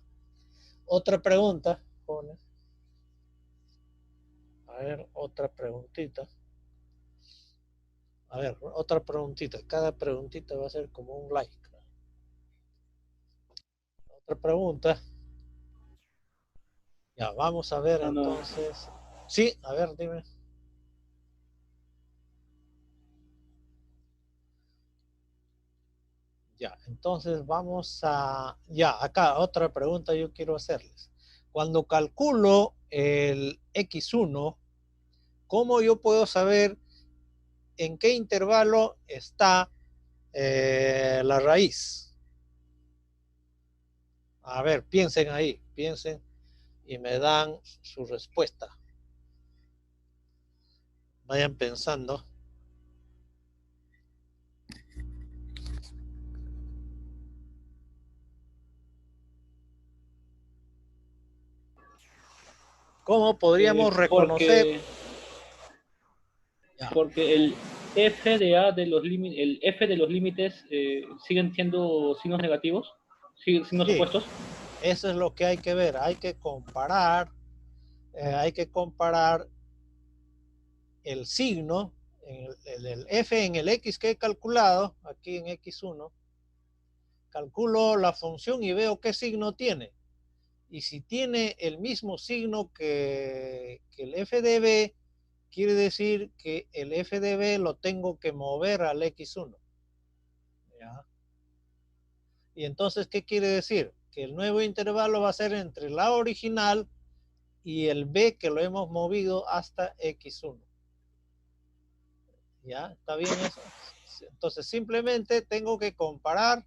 Otra pregunta, jóvenes. A ver, otra preguntita. A ver, otra preguntita. Cada preguntita va a ser como un like. Otra pregunta. Ya, vamos a ver entonces. Sí, a ver, dime. Ya, entonces vamos a... Ya, acá otra pregunta yo quiero hacerles. Cuando calculo el X1, ¿cómo yo puedo saber en qué intervalo está la raíz? A ver, piensen ahí, piensen y me dan su respuesta. Vayan pensando. ¿Cómo podríamos reconocer? Porque el f de a de los límites, el f de los límites siguen siendo signos negativos, signos Sí, opuestos. eso es lo que hay que ver. Hay que comparar el signo, el f en el x que he calculado, aquí en x1, calculo la función y veo qué signo tiene. Y si tiene el mismo signo que el f de b, quiere decir que el f de b lo tengo que mover al x1. ¿Ya? Y entonces, ¿qué quiere decir? Que el nuevo intervalo va a ser entre la original y el b que lo hemos movido hasta x1. ¿Ya? ¿Está bien eso? Entonces, simplemente tengo que comparar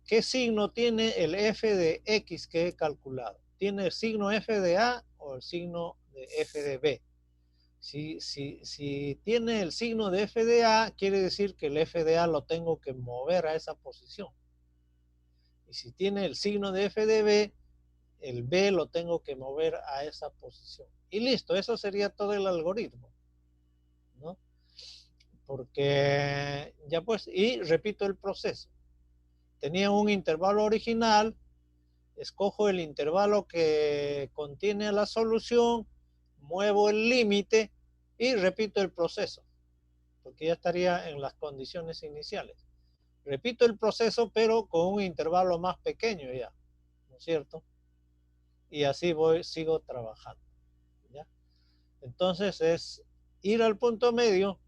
qué signo tiene el f de x que he calculado. ¿Tiene el signo f de a o el signo de f de b? Si tiene el signo de f de a, quiere decir que el f de a lo tengo que mover a esa posición. Y si tiene el signo de f de b, el b lo tengo que mover a esa posición. Y listo, eso sería todo el algoritmo, ¿no? Porque ya pues, y repito el proceso. Tenía un intervalo original, escojo el intervalo que contiene la solución, muevo el límite y repito el proceso, porque ya estaría en las condiciones iniciales. Repito el proceso, pero con un intervalo más pequeño ya, ¿no es cierto? Y así sigo trabajando, ¿ya? Entonces es ir al punto medio,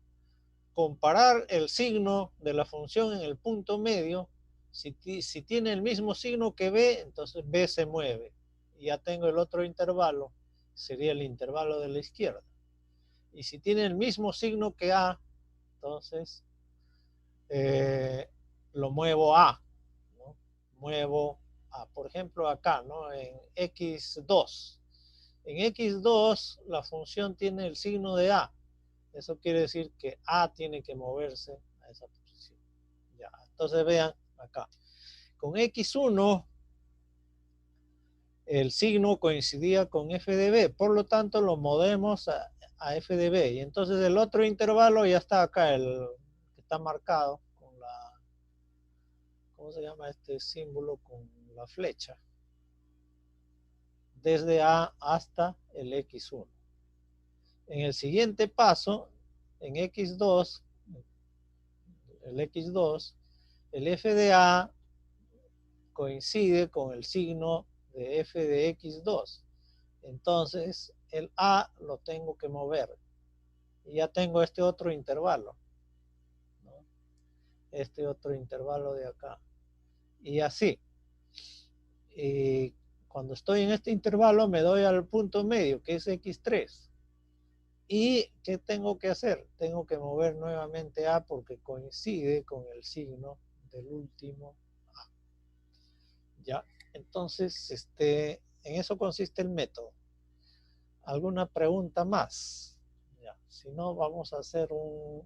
comparar el signo de la función en el punto medio. Si tiene el mismo signo que b, entonces b se mueve. Y ya tengo el otro intervalo, sería el intervalo de la izquierda. Y si tiene el mismo signo que a, entonces lo muevo a, ¿no? Muevo a, por ejemplo, acá, ¿no? En x2. En x2 la función tiene el signo de a. Eso quiere decir que a tiene que moverse a esa posición. Ya, entonces vean acá. Con x1 el signo coincidía con f de b, por lo tanto lo movemos a f de b. Y entonces el otro intervalo ya está acá, el que está marcado con la, ¿cómo se llama este símbolo? Con la flecha. Desde a hasta el x1. En el siguiente paso, en x2, el f de a coincide con el signo de f de x2. Entonces, el a lo tengo que mover. Y ya tengo este otro intervalo, ¿no? Este otro intervalo de acá. Y así. Y cuando estoy en este intervalo me doy al punto medio, que es x3. ¿Y qué tengo que hacer? Tengo que mover nuevamente a porque coincide con el signo del último a. Ya, entonces, en eso consiste el método. ¿Alguna pregunta más? Ya, si no, vamos a hacer un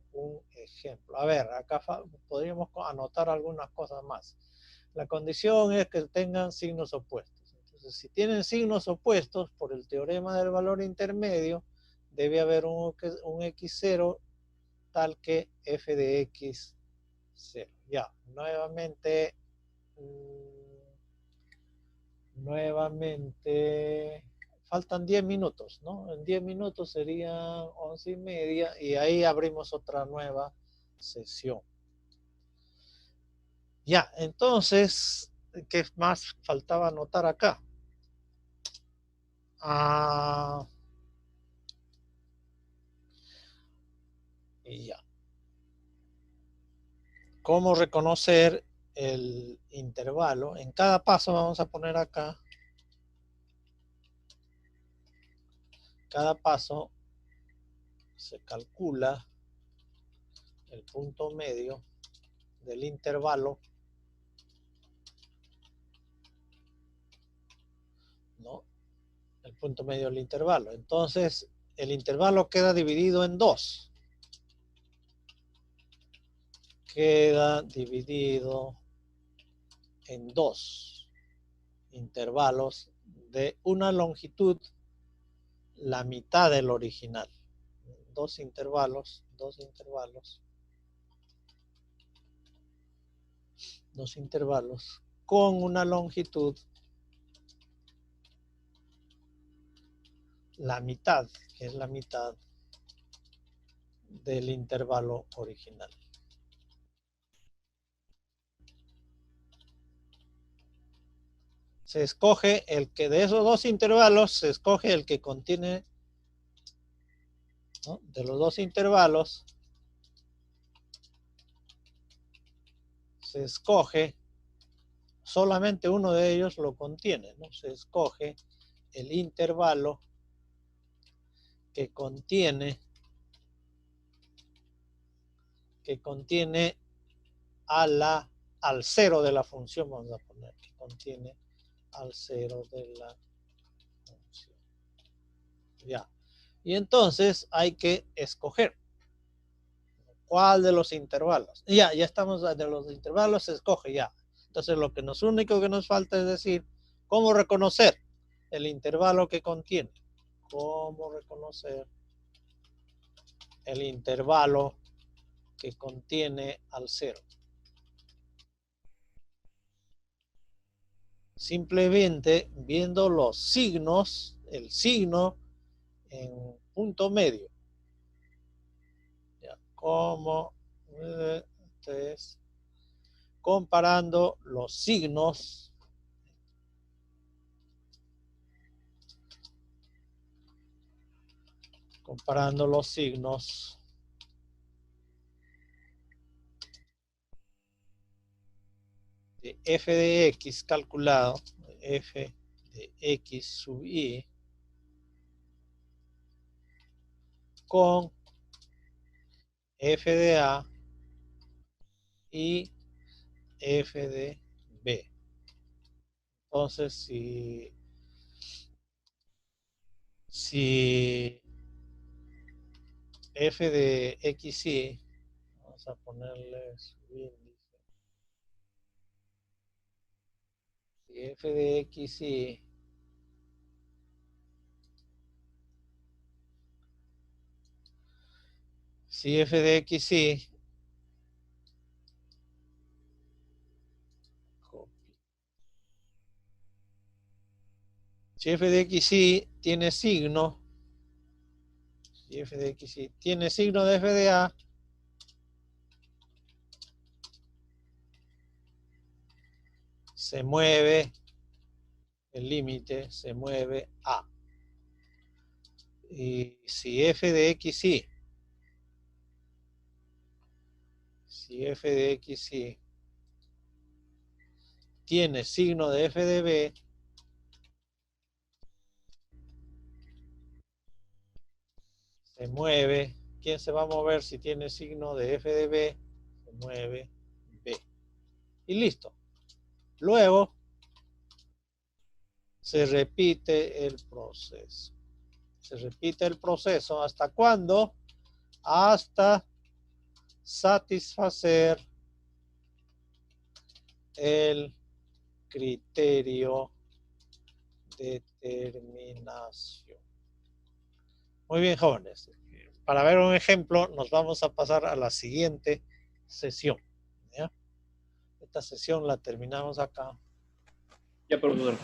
ejemplo. A ver, acá podríamos anotar algunas cosas más. La condición es que tengan signos opuestos. Entonces, si tienen signos opuestos, por el teorema del valor intermedio, debe haber un x0 tal que f de x 0. Ya, nuevamente, faltan 10 minutos, ¿no? En 10 minutos serían 11:30 y ahí abrimos otra nueva sesión. Ya, entonces, ¿qué más faltaba anotar acá? Y ya. ¿Cómo reconocer el intervalo? En cada paso vamos a poner acá. Cada paso se calcula el punto medio del intervalo, ¿no? El punto medio del intervalo. Entonces, el intervalo queda dividido en dos. Queda dividido en dos intervalos de una longitud, la mitad del original. Dos intervalos con una longitud, la mitad, que es la mitad del intervalo original. Se escoge el que de esos dos intervalos, se escoge el que contiene, ¿no? De los dos intervalos, se escoge, solamente uno de ellos lo contiene, ¿no? Se escoge el intervalo que contiene al cero de la función, vamos a poner, que contiene al cero de la función. Ya. Y entonces hay que escoger cuál de los intervalos. Ya estamos de los intervalos, se escoge ya. Entonces lo que único que nos falta es decir cómo reconocer el intervalo que contiene. Cómo reconocer el intervalo que contiene al 0. Simplemente viendo los signos, el signo en punto medio. Ya, como entonces, comparando los signos de f de x calculado, f de x sub y, con f de a y f de b. Entonces, si f de x y, vamos a ponerle su índice, si f de x y si f de x y si f de x y tiene signo, si f de x y tiene signo de f de a, se mueve el límite, se mueve a. Y si f de x y tiene signo de f de b, se mueve. ¿Quién se va a mover si tiene signo de f de b? Se mueve b. Y listo. Luego se repite el proceso. Se repite el proceso. ¿Hasta cuándo? Hasta satisfacer el criterio de terminación. Muy bien, jóvenes. Para ver un ejemplo, nos vamos a pasar a la siguiente sesión. ¿Ya? Esta sesión la terminamos acá. Ya, profesor.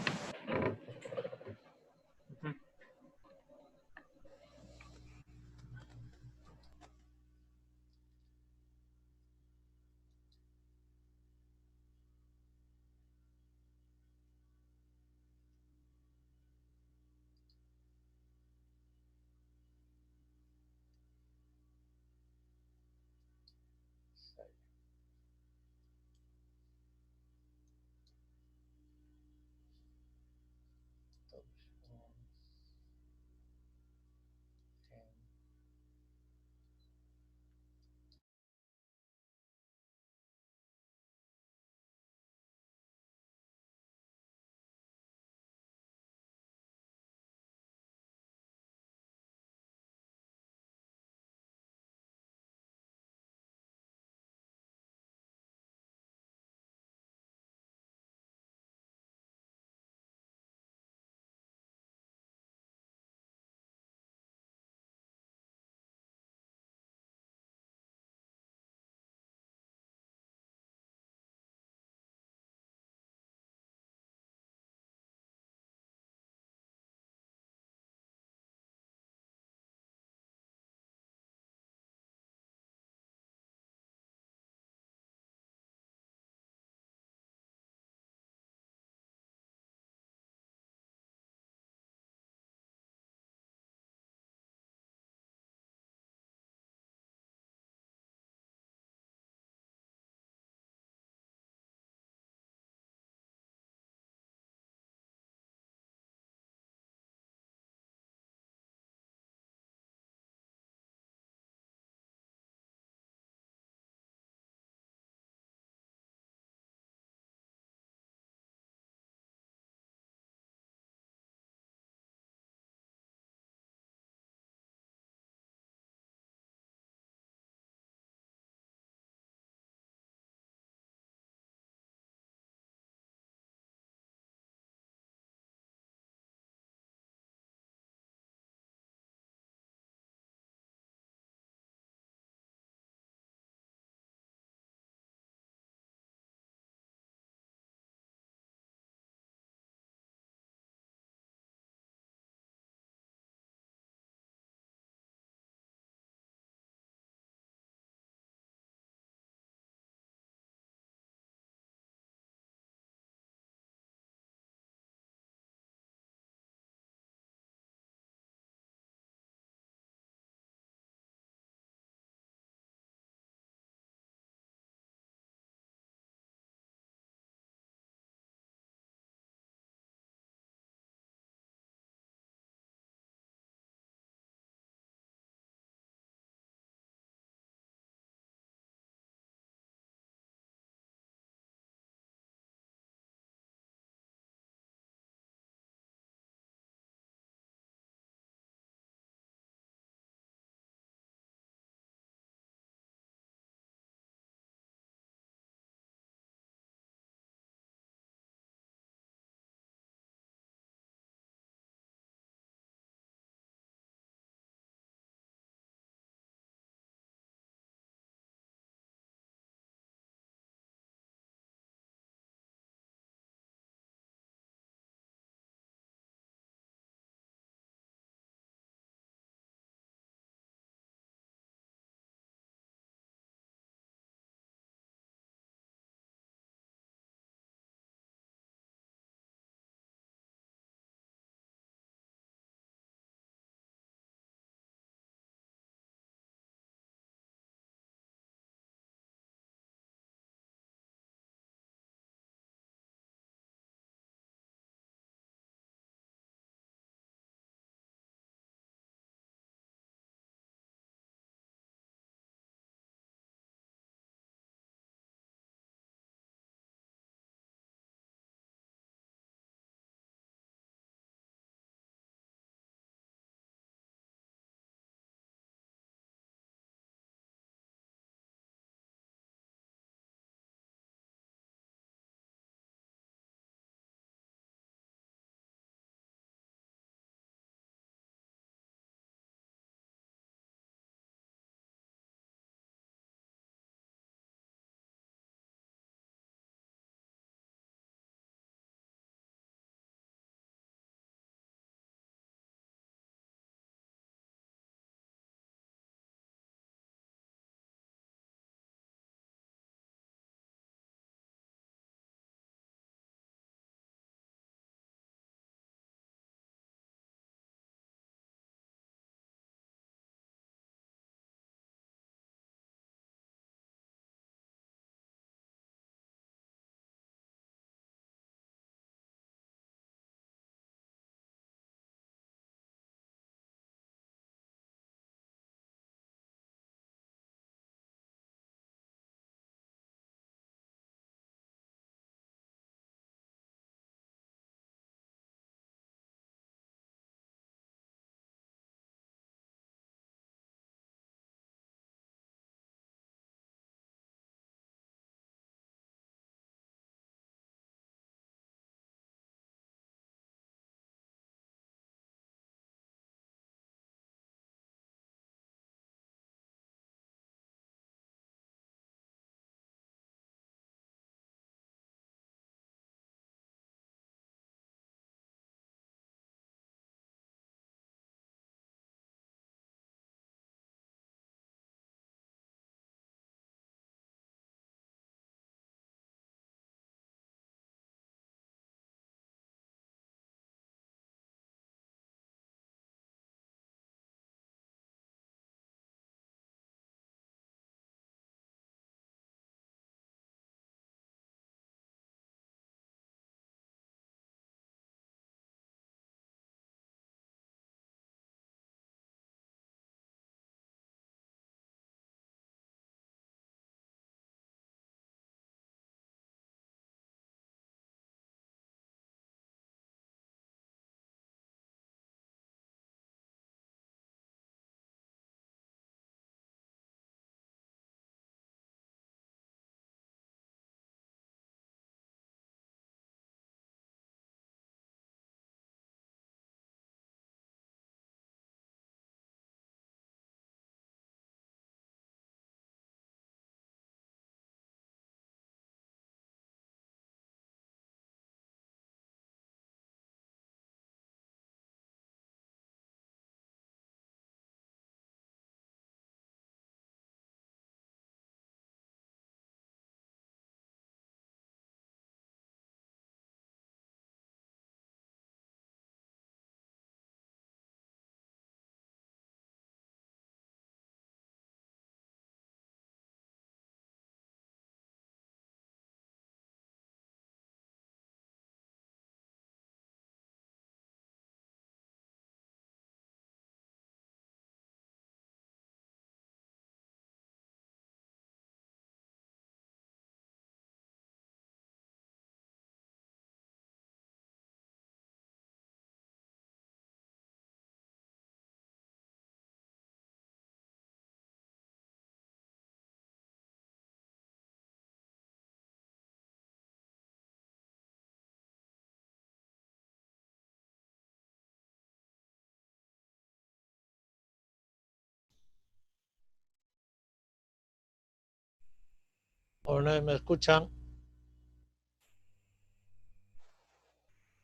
¿O no me escuchan?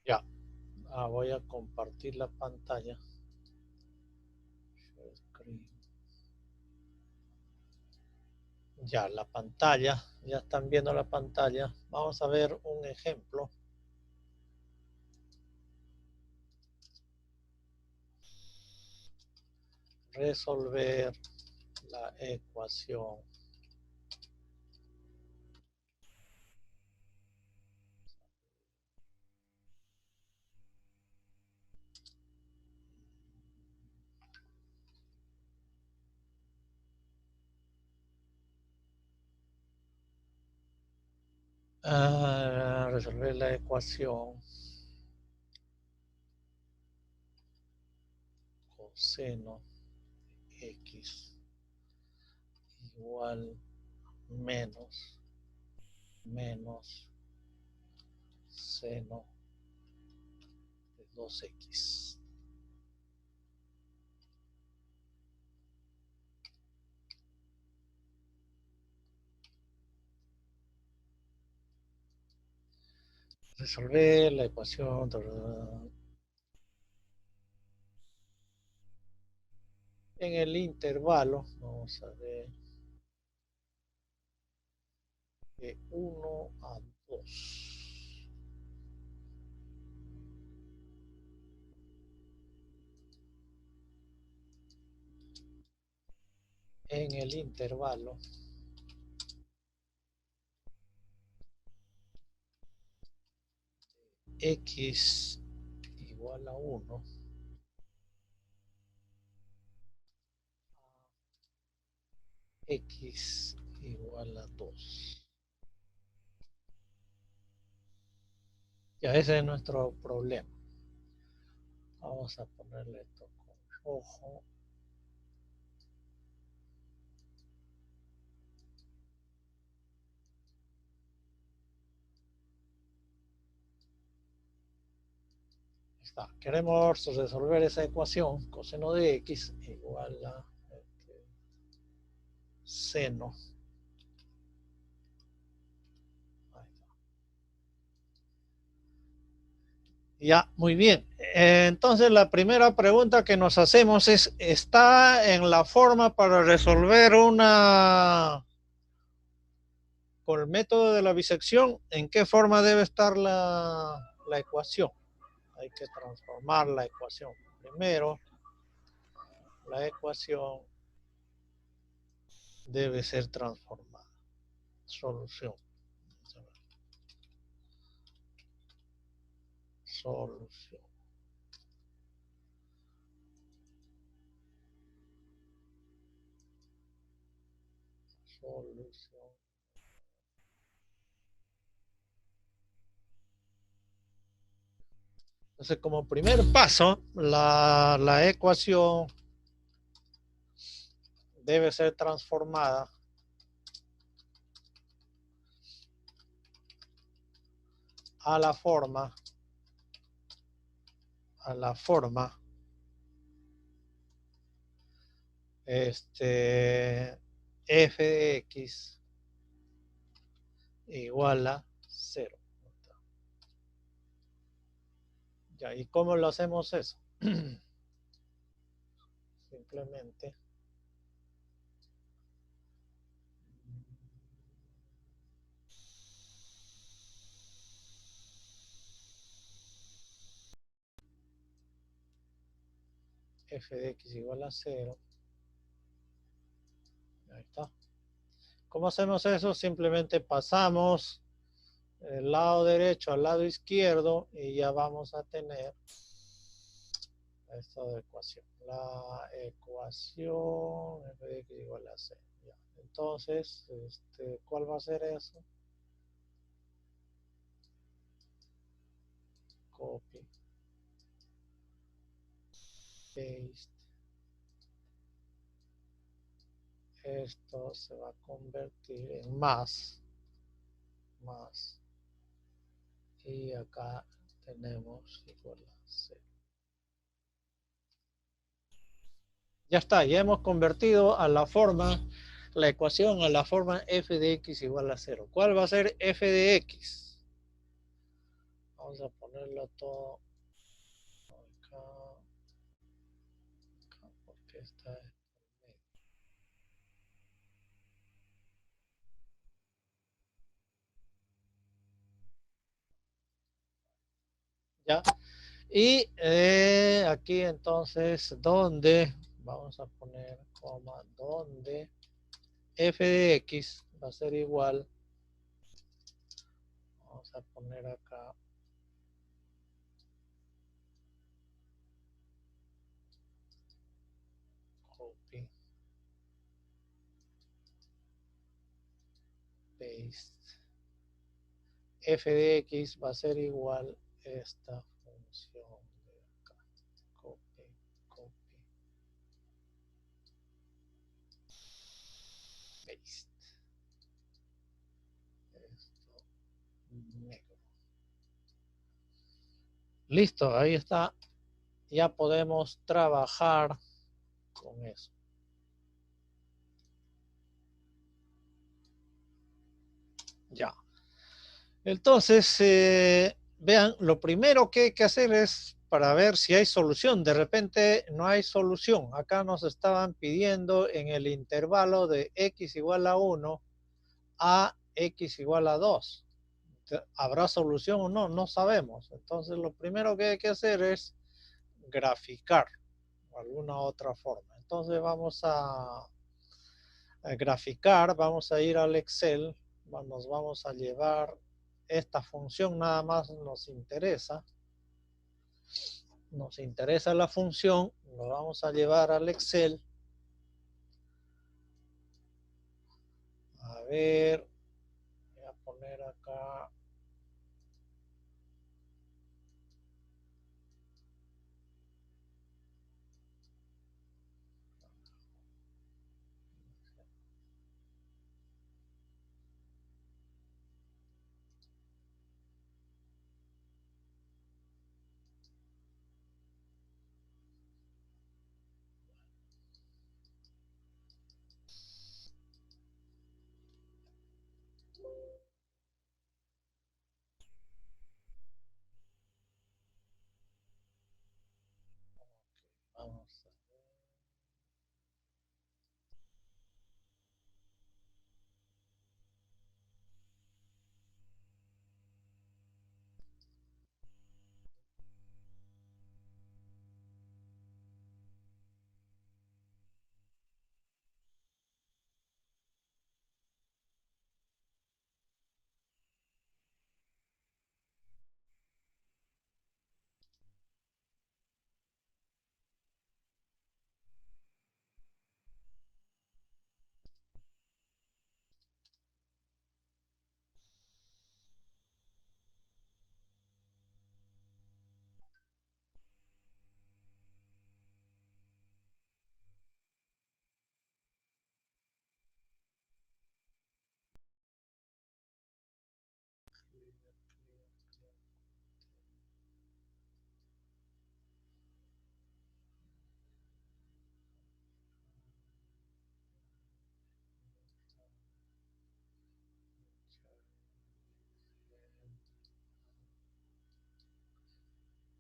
Ya. Voy a compartir la pantalla. Ya, la pantalla. Ya están viendo la pantalla. Vamos a ver un ejemplo. Resolver la ecuación resolver la ecuación coseno x igual menos seno de 2x. Resolver la ecuación en el intervalo, vamos a ver, de 1 a 2. En el intervalo x igual a 1 x igual a 2. Ya ese es nuestro problema. Vamos a ponerle esto con rojo. Está. Queremos resolver esa ecuación, coseno de x igual a seno. Ahí está. Ya, muy bien. Entonces la primera pregunta que nos hacemos es, ¿está en la forma para resolver con el método de la bisección? ¿En qué forma debe estar la ecuación? Hay que transformar la ecuación. Primero, la ecuación debe ser transformada. Solución. Solución. Solución. Entonces, como primer paso, la ecuación debe ser transformada a la forma f de x igual a 0. Ya, ¿y cómo lo hacemos eso? Simplemente f de x igual a 0. Ahí está. ¿Cómo hacemos eso? Simplemente pasamos el lado derecho al lado izquierdo y ya vamos a tener esta ecuación. La ecuación f de x igual a 0. Ya. Entonces, ¿cuál va a ser eso? Copy. Paste. Esto se va a convertir en más. Y acá tenemos igual a 0. Ya está, ya hemos convertido a la forma la ecuación a la forma f de x igual a 0. ¿Cuál va a ser f de x? Vamos a ponerlo todo acá, porque está en medio. ¿Ya? Y aquí entonces, ¿dónde? Vamos a poner coma, ¿dónde f de x va a ser igual? Vamos a poner acá copy, paste. F de x va a ser igual a esta función de acá. Copy, copy, paste. Esto negro. Listo, ahí está. Ya podemos trabajar con eso. Ya. Entonces, vean, lo primero que hay que hacer es para ver si hay solución. De repente no hay solución. Acá nos estaban pidiendo en el intervalo de x igual a 1 a x igual a 2. ¿Habrá solución o no? No sabemos. Entonces, lo primero que hay que hacer es graficar de alguna otra forma. Entonces, vamos a graficar, vamos a ir al Excel, nos vamos a llevar esta función, nada más nos interesa la función, lo vamos a llevar al Excel. A ver, voy a poner acá. Vamos a ver.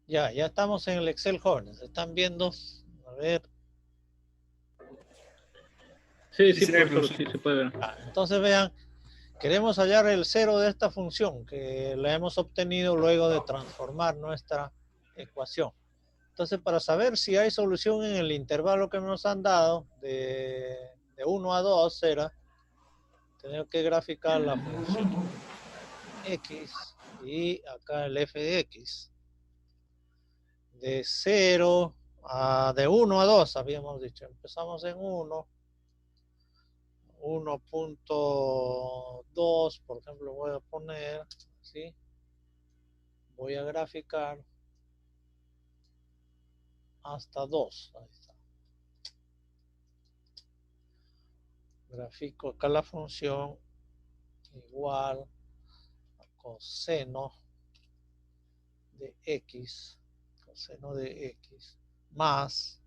Ya estamos en el Excel, jóvenes. ¿Están viendo? A ver. Sí, profesor, sí se puede ver. Entonces vean, queremos hallar el cero de esta función que la hemos obtenido luego de transformar nuestra ecuación. Entonces, para saber si hay solución en el intervalo que nos han dado, de 1 a 2, era tener que graficar la función x y acá el f de x. De 0 a de 1 a 2, habíamos dicho. Empezamos en 1. 1.2, por ejemplo, voy a poner, ¿sí? Voy a graficar hasta 2. Ahí está. Grafico acá la función igual a coseno de x, más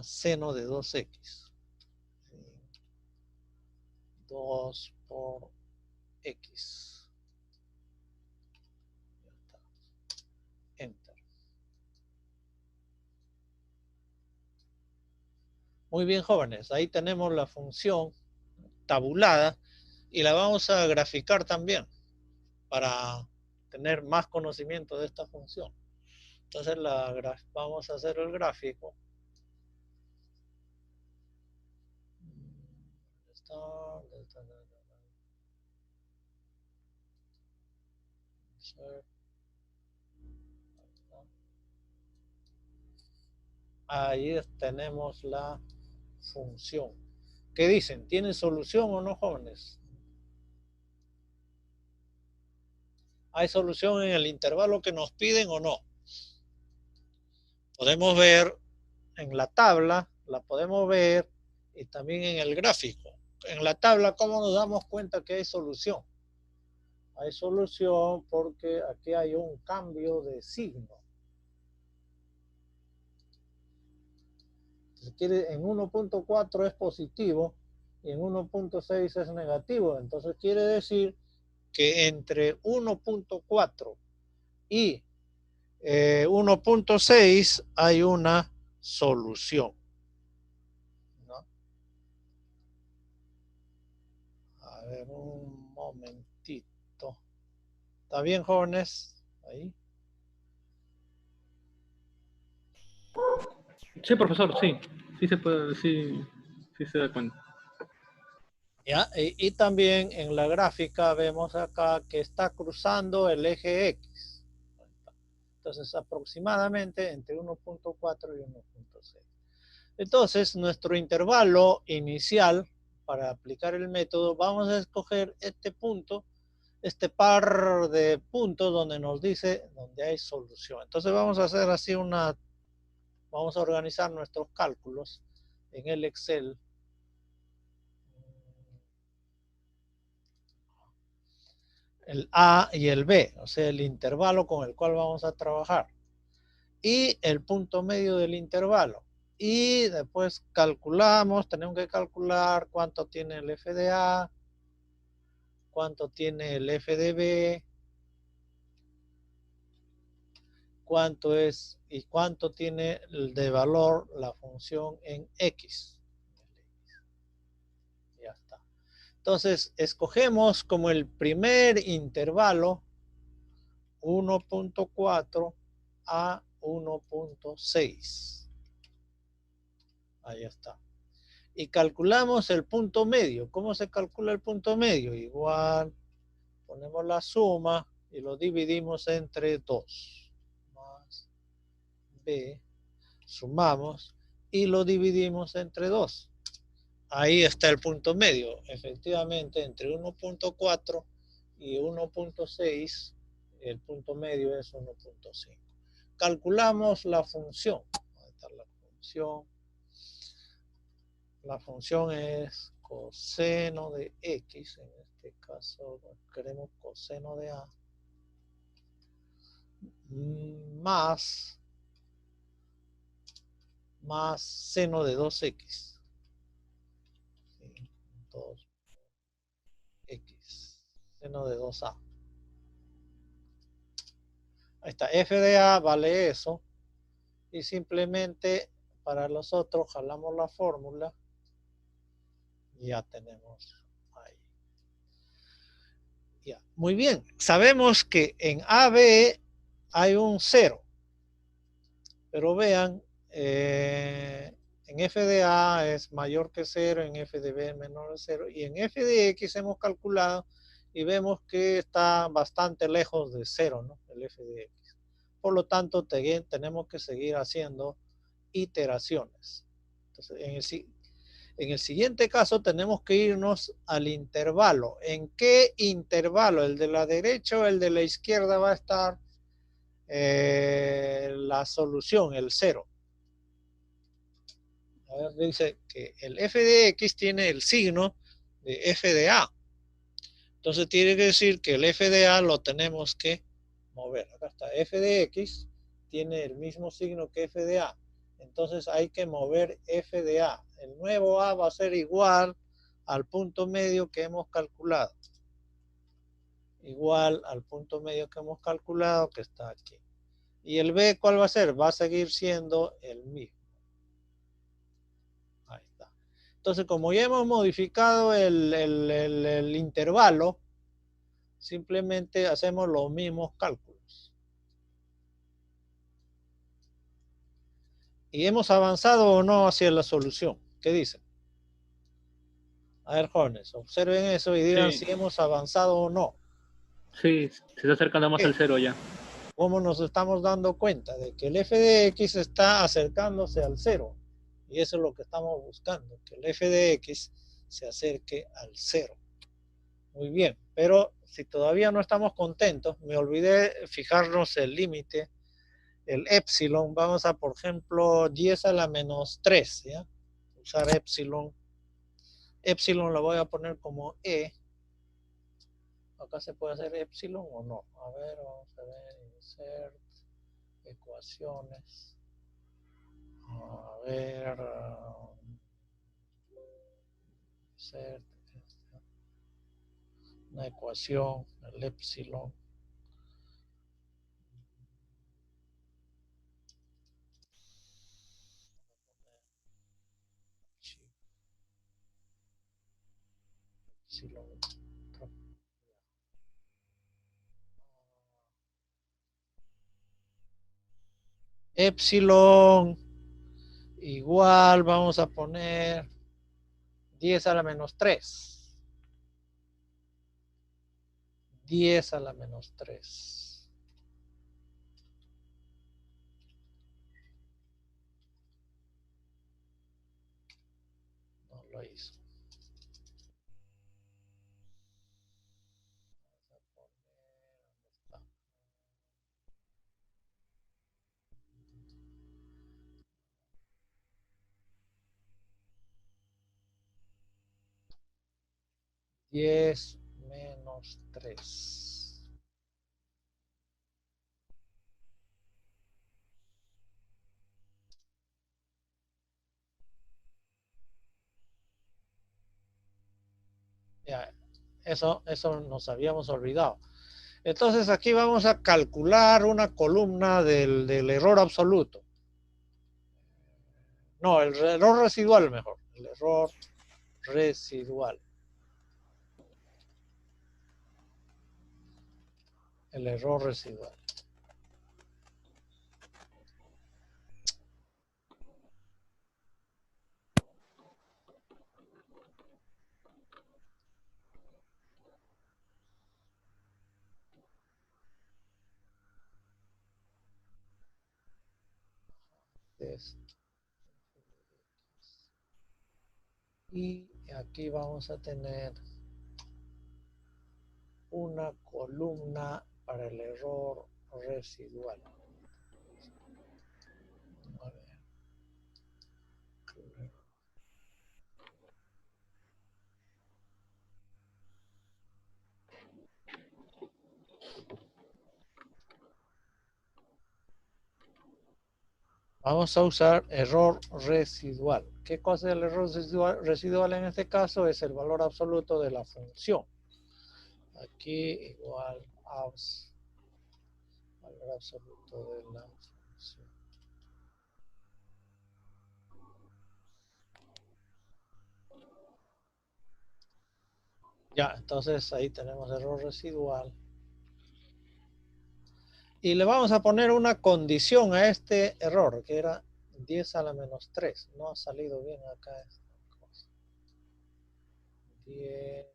seno de 2x. 2 por X. Ya está. Enter. Muy bien, jóvenes. Ahí tenemos la función tabulada y la vamos a graficar también para tener más conocimiento de esta función. Entonces vamos a hacer el gráfico. Ahí tenemos la función. ¿Qué dicen? ¿Tiene solución o no, jóvenes? ¿Hay solución en el intervalo que nos piden o no? Podemos ver en la tabla, la podemos ver y también en el gráfico. En la tabla, ¿cómo nos damos cuenta que hay solución? Hay solución porque aquí hay un cambio de signo. En 1.4 es positivo y en 1.6 es negativo. Entonces quiere decir que entre 1.4 y 1.6 hay una solución, ¿no? A ver, un momentito. ¿Está bien, jóvenes? Ahí. Sí, profesor, sí. Sí se puede, sí se da cuenta. ¿Ya? Y también en la gráfica vemos acá que está cruzando el eje X. Entonces, aproximadamente entre 1.4 y 1.6. Entonces, nuestro intervalo inicial para aplicar el método, vamos a escoger este punto, este par de puntos donde nos dice donde hay solución. Entonces, vamos a hacer así vamos a organizar nuestros cálculos en el Excel. El A y el B, o sea, el intervalo con el cual vamos a trabajar. Y el punto medio del intervalo. Y después calculamos, tenemos que calcular cuánto tiene el f de A, cuánto tiene el f de B, cuánto es y cuánto tiene de valor la función en X. Ya está. Entonces, escogemos como el primer intervalo 1.4 a 1.6. Ahí está. Y calculamos el punto medio. ¿Cómo se calcula el punto medio? Igual, ponemos la suma y lo dividimos entre 2. Más B, sumamos y lo dividimos entre 2. Ahí está el punto medio. Efectivamente, entre 1.4 y 1.6, el punto medio es 1.5. Calculamos la función. Ahí está la función. La función es coseno de X, en este caso queremos coseno de A, más seno de 2X. 2X, seno de 2A. Ahí está, f de A vale eso. Y simplemente para los otros jalamos la fórmula. Y ya tenemos ahí. Ya. Muy bien, sabemos que en AB hay un 0. Pero vean, en f de A es mayor que 0, en f de B es menor que 0. Y en f de X hemos calculado y vemos que está bastante lejos de 0, ¿no? El f de X. Por lo tanto, tenemos que seguir haciendo iteraciones. Entonces, en el siguiente caso tenemos que irnos al intervalo. ¿En qué intervalo? ¿El de la derecha o el de la izquierda va a estar la solución, el 0? A ver, dice que el f de X tiene el signo de f de A. Entonces tiene que decir que el f de A lo tenemos que mover. Acá está, f de X tiene el mismo signo que f de A. Entonces hay que mover f de A. El nuevo A va a ser igual al punto medio que hemos calculado. Igual al punto medio que hemos calculado, que está aquí. Y el B, ¿cuál va a ser? Va a seguir siendo el mismo. Ahí está. Entonces, como ya hemos modificado el intervalo, simplemente hacemos los mismos cálculos. ¿Y hemos avanzado o no hacia la solución? ¿Qué dicen? A ver, jóvenes, observen eso y digan Sí. si hemos avanzado o no. Sí, se está acercando más al cero ya. ¿Cómo nos estamos dando cuenta? De que el f de x está acercándose al cero. Y eso es lo que estamos buscando, que el f de x se acerque al cero. Muy bien, pero si todavía no estamos contentos, me olvidé fijarnos el límite, el epsilon, vamos a, por ejemplo, 10 a la menos 3, ¿ya? Usar epsilon. Epsilon lo voy a poner como e. Acá se puede hacer epsilon o no. A ver, vamos a ver, insert, ecuaciones. A ver, insert, una ecuación, el epsilon. Epsilon igual vamos a poner 10 a la menos 3. 10 a la menos 3. No lo hizo. 10 menos 3. Ya, eso nos habíamos olvidado. Entonces aquí vamos a calcular una columna del error absoluto. No, el error residual mejor. El error residual. El error residual. Y aquí vamos a tener una columna para el error residual. A ver. Vamos a usar error residual. ¿Qué cosa es el error residual en este caso? Es el valor absoluto de la función. Aquí igual a valor absoluto de la función. Ya, entonces ahí tenemos error residual. Y le vamos a poner una condición a este error, que era 10 a la menos 3. No ha salido bien acá esta cosa. 10.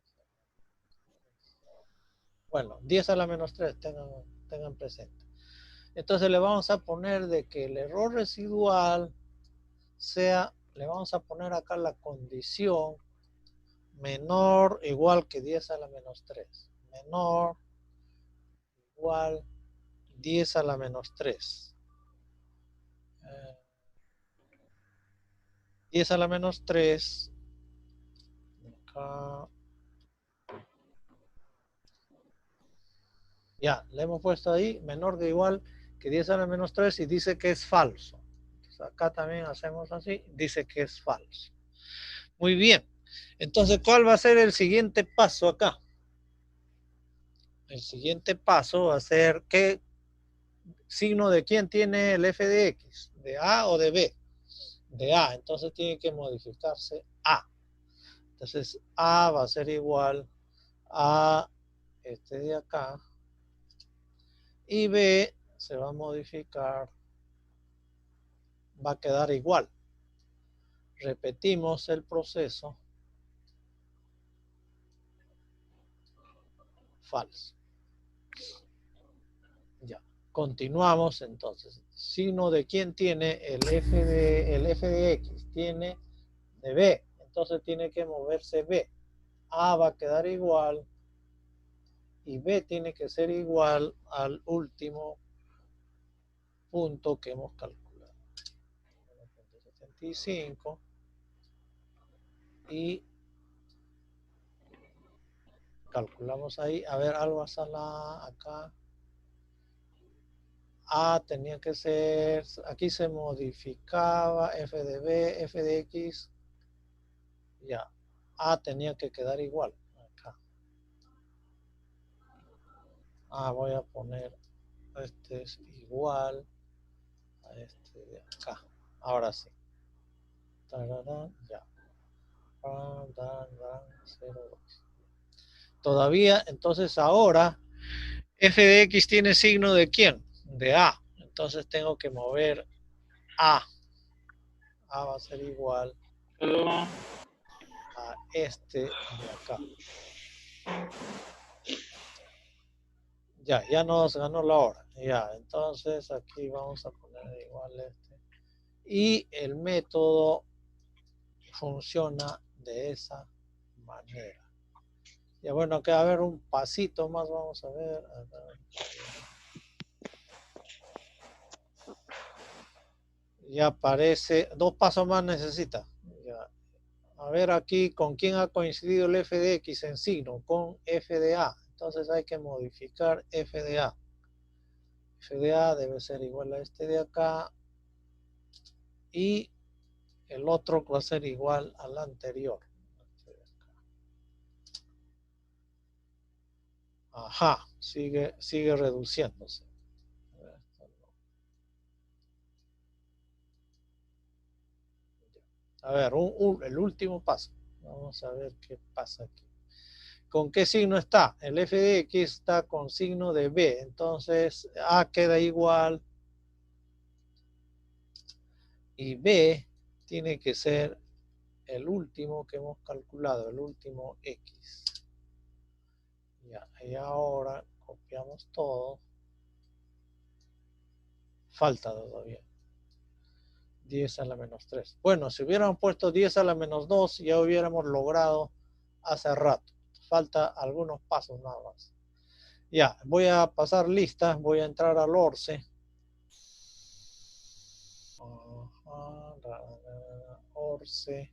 Bueno, 10 a la menos 3, tengan presente. Entonces le vamos a poner de que el error residual sea, le vamos a poner acá la condición menor o igual que 10 a la menos 3. Menor igual 10 a la menos 3. 10 a la menos 3. Acá. Ya, le hemos puesto ahí menor que igual que 10 a la menos 3 y dice que es falso. Entonces acá también hacemos así, dice que es falso. Muy bien. Entonces, ¿cuál va a ser el siguiente paso acá? El siguiente paso va a ser ¿qué signo de quién tiene el f de x? ¿De A o de B? De A, entonces tiene que modificarse A. Entonces A va a ser igual a este de acá y B se va a modificar, va a quedar igual. Repetimos el proceso. Falso. Ya. Continuamos entonces. Signo de quién tiene el f de x, tiene de B. Entonces tiene que moverse B. A va a quedar igual y B tiene que ser igual al último punto que hemos calculado. 1.75 y calculamos ahí. A ver, algo a acá. A tenía que ser, aquí se modificaba f de B, f de x. Ya, A tenía que quedar igual. Acá. Voy a poner, este es igual a este de acá. Ahora sí. Tararán, ya. 0,2. Todavía, entonces ahora, f de x tiene signo de quién? De A. Entonces tengo que mover A. A va a ser igual Solo a este de acá. Ya nos ganó la hora. Ya, entonces aquí vamos a poner igual este. Y el método funciona de esa manera. Ya bueno, acá a ver un pasito más, vamos a ver. Ya aparece, 2 pasos más necesita. Ya. A ver aquí con quién ha coincidido el f de x en signo, con f de a. Entonces hay que modificar f de a. F de a debe ser igual a este de acá y el otro va a ser igual al anterior. Ajá, sigue reduciéndose. A ver, el último paso. Vamos a ver qué pasa aquí. ¿Con qué signo está? El f de x está con signo de B. Entonces A queda igual. Y B tiene que ser el último que hemos calculado, el último X. Ya, y ahora copiamos todo. Falta todavía. 10 a la menos 3. Bueno, si hubiéramos puesto 10 a la menos 2, ya hubiéramos logrado hace rato. Falta algunos pasos nada más. Ya, voy a pasar lista, voy a entrar al ORCE. ORCE.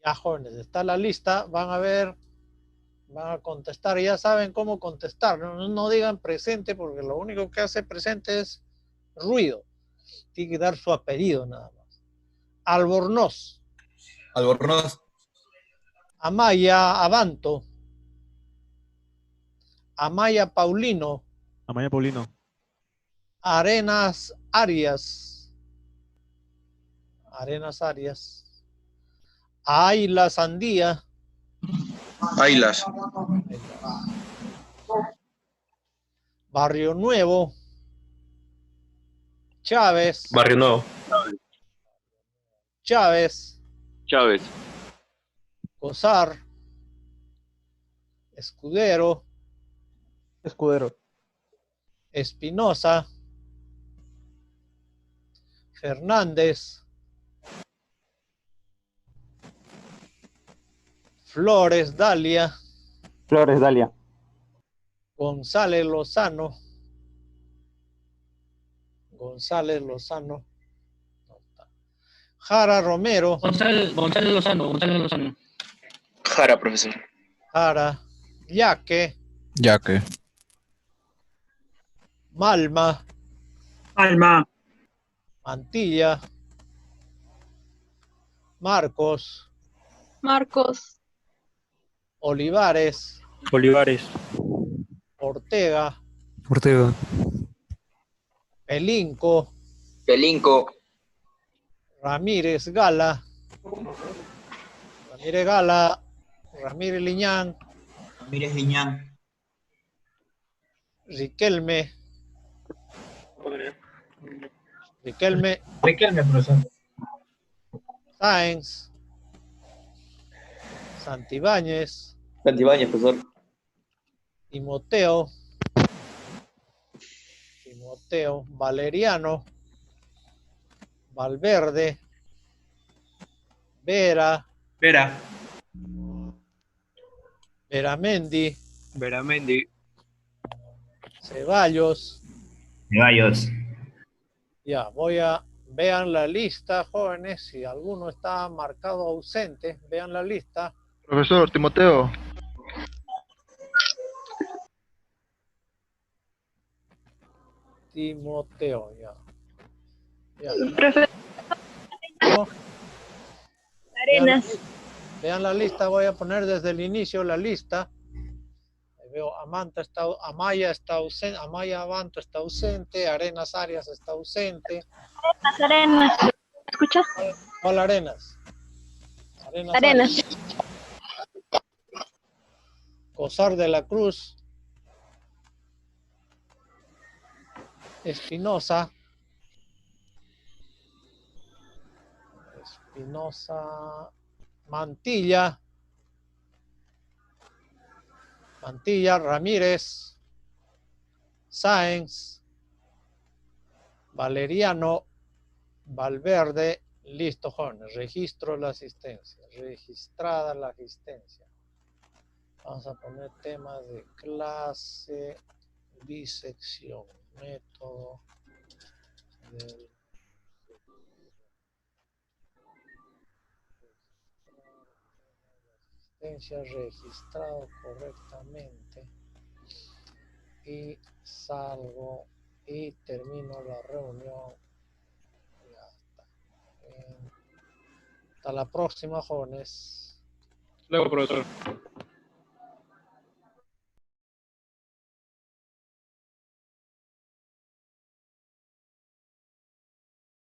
Ya, jóvenes, está la lista. Van a ver, van a contestar. Ya saben cómo contestar. No digan presente porque lo único que hace presente es ruido. Tiene que dar su apellido nada más. Albornoz. Albornoz. Amaya Abanto. Amaya Paulino. Amaya Paulino. Arenas Arias. Arenas Arias. Ayla Sandía. Ailas. Barrio Nuevo. Chávez. Barrio Nuevo. Chávez. Chávez. Cosar. Escudero. Escudero. Espinosa. Fernández. Flores Dalia. Flores, Dalia. González Lozano. González Lozano. Jara Romero. González Lozano. Jara, profesor. Jara. Yaque. Yaque. Malma. Alma. Mantilla. Marcos. Marcos. Olivares. Olivares. Ortega. Ortega. Pelinco. Pelinco. Ramírez Gala. Ramírez Gala. Ramírez Liñán. Ramírez Liñán. Riquelme. Riquelme. Riquelme, profesor. Sáenz. Santibáñez. Santibáñez, profesor. Timoteo. Timoteo. Valeriano. Valverde. Vera. Vera. Veramendi. Veramendi. Ceballos. Gallos. Ya, vean la lista, jóvenes. Si alguno está marcado ausente, vean la lista. Profesor Timoteo. Timoteo, ya. Profe ¿No? Arenas. Vean la lista, voy a poner desde el inicio la lista. Ahí veo, Amaya está ausente, Amaya Abanto está ausente, Arenas Arias está ausente. Arenas. ¿Escuchas? Hola, Arenas. Arenas. Arenas. Cosar de la Cruz. Espinosa. Mantilla. Ramírez. Sáenz. Valeriano. Valverde. Listo, jóvenes. Registro la asistencia. Registrada la asistencia. Vamos a poner temas de clase, disección, método del asistencia registrado correctamente y salgo y termino la reunión. Ya está. Hasta la próxima, jóvenes. Luego, profesor.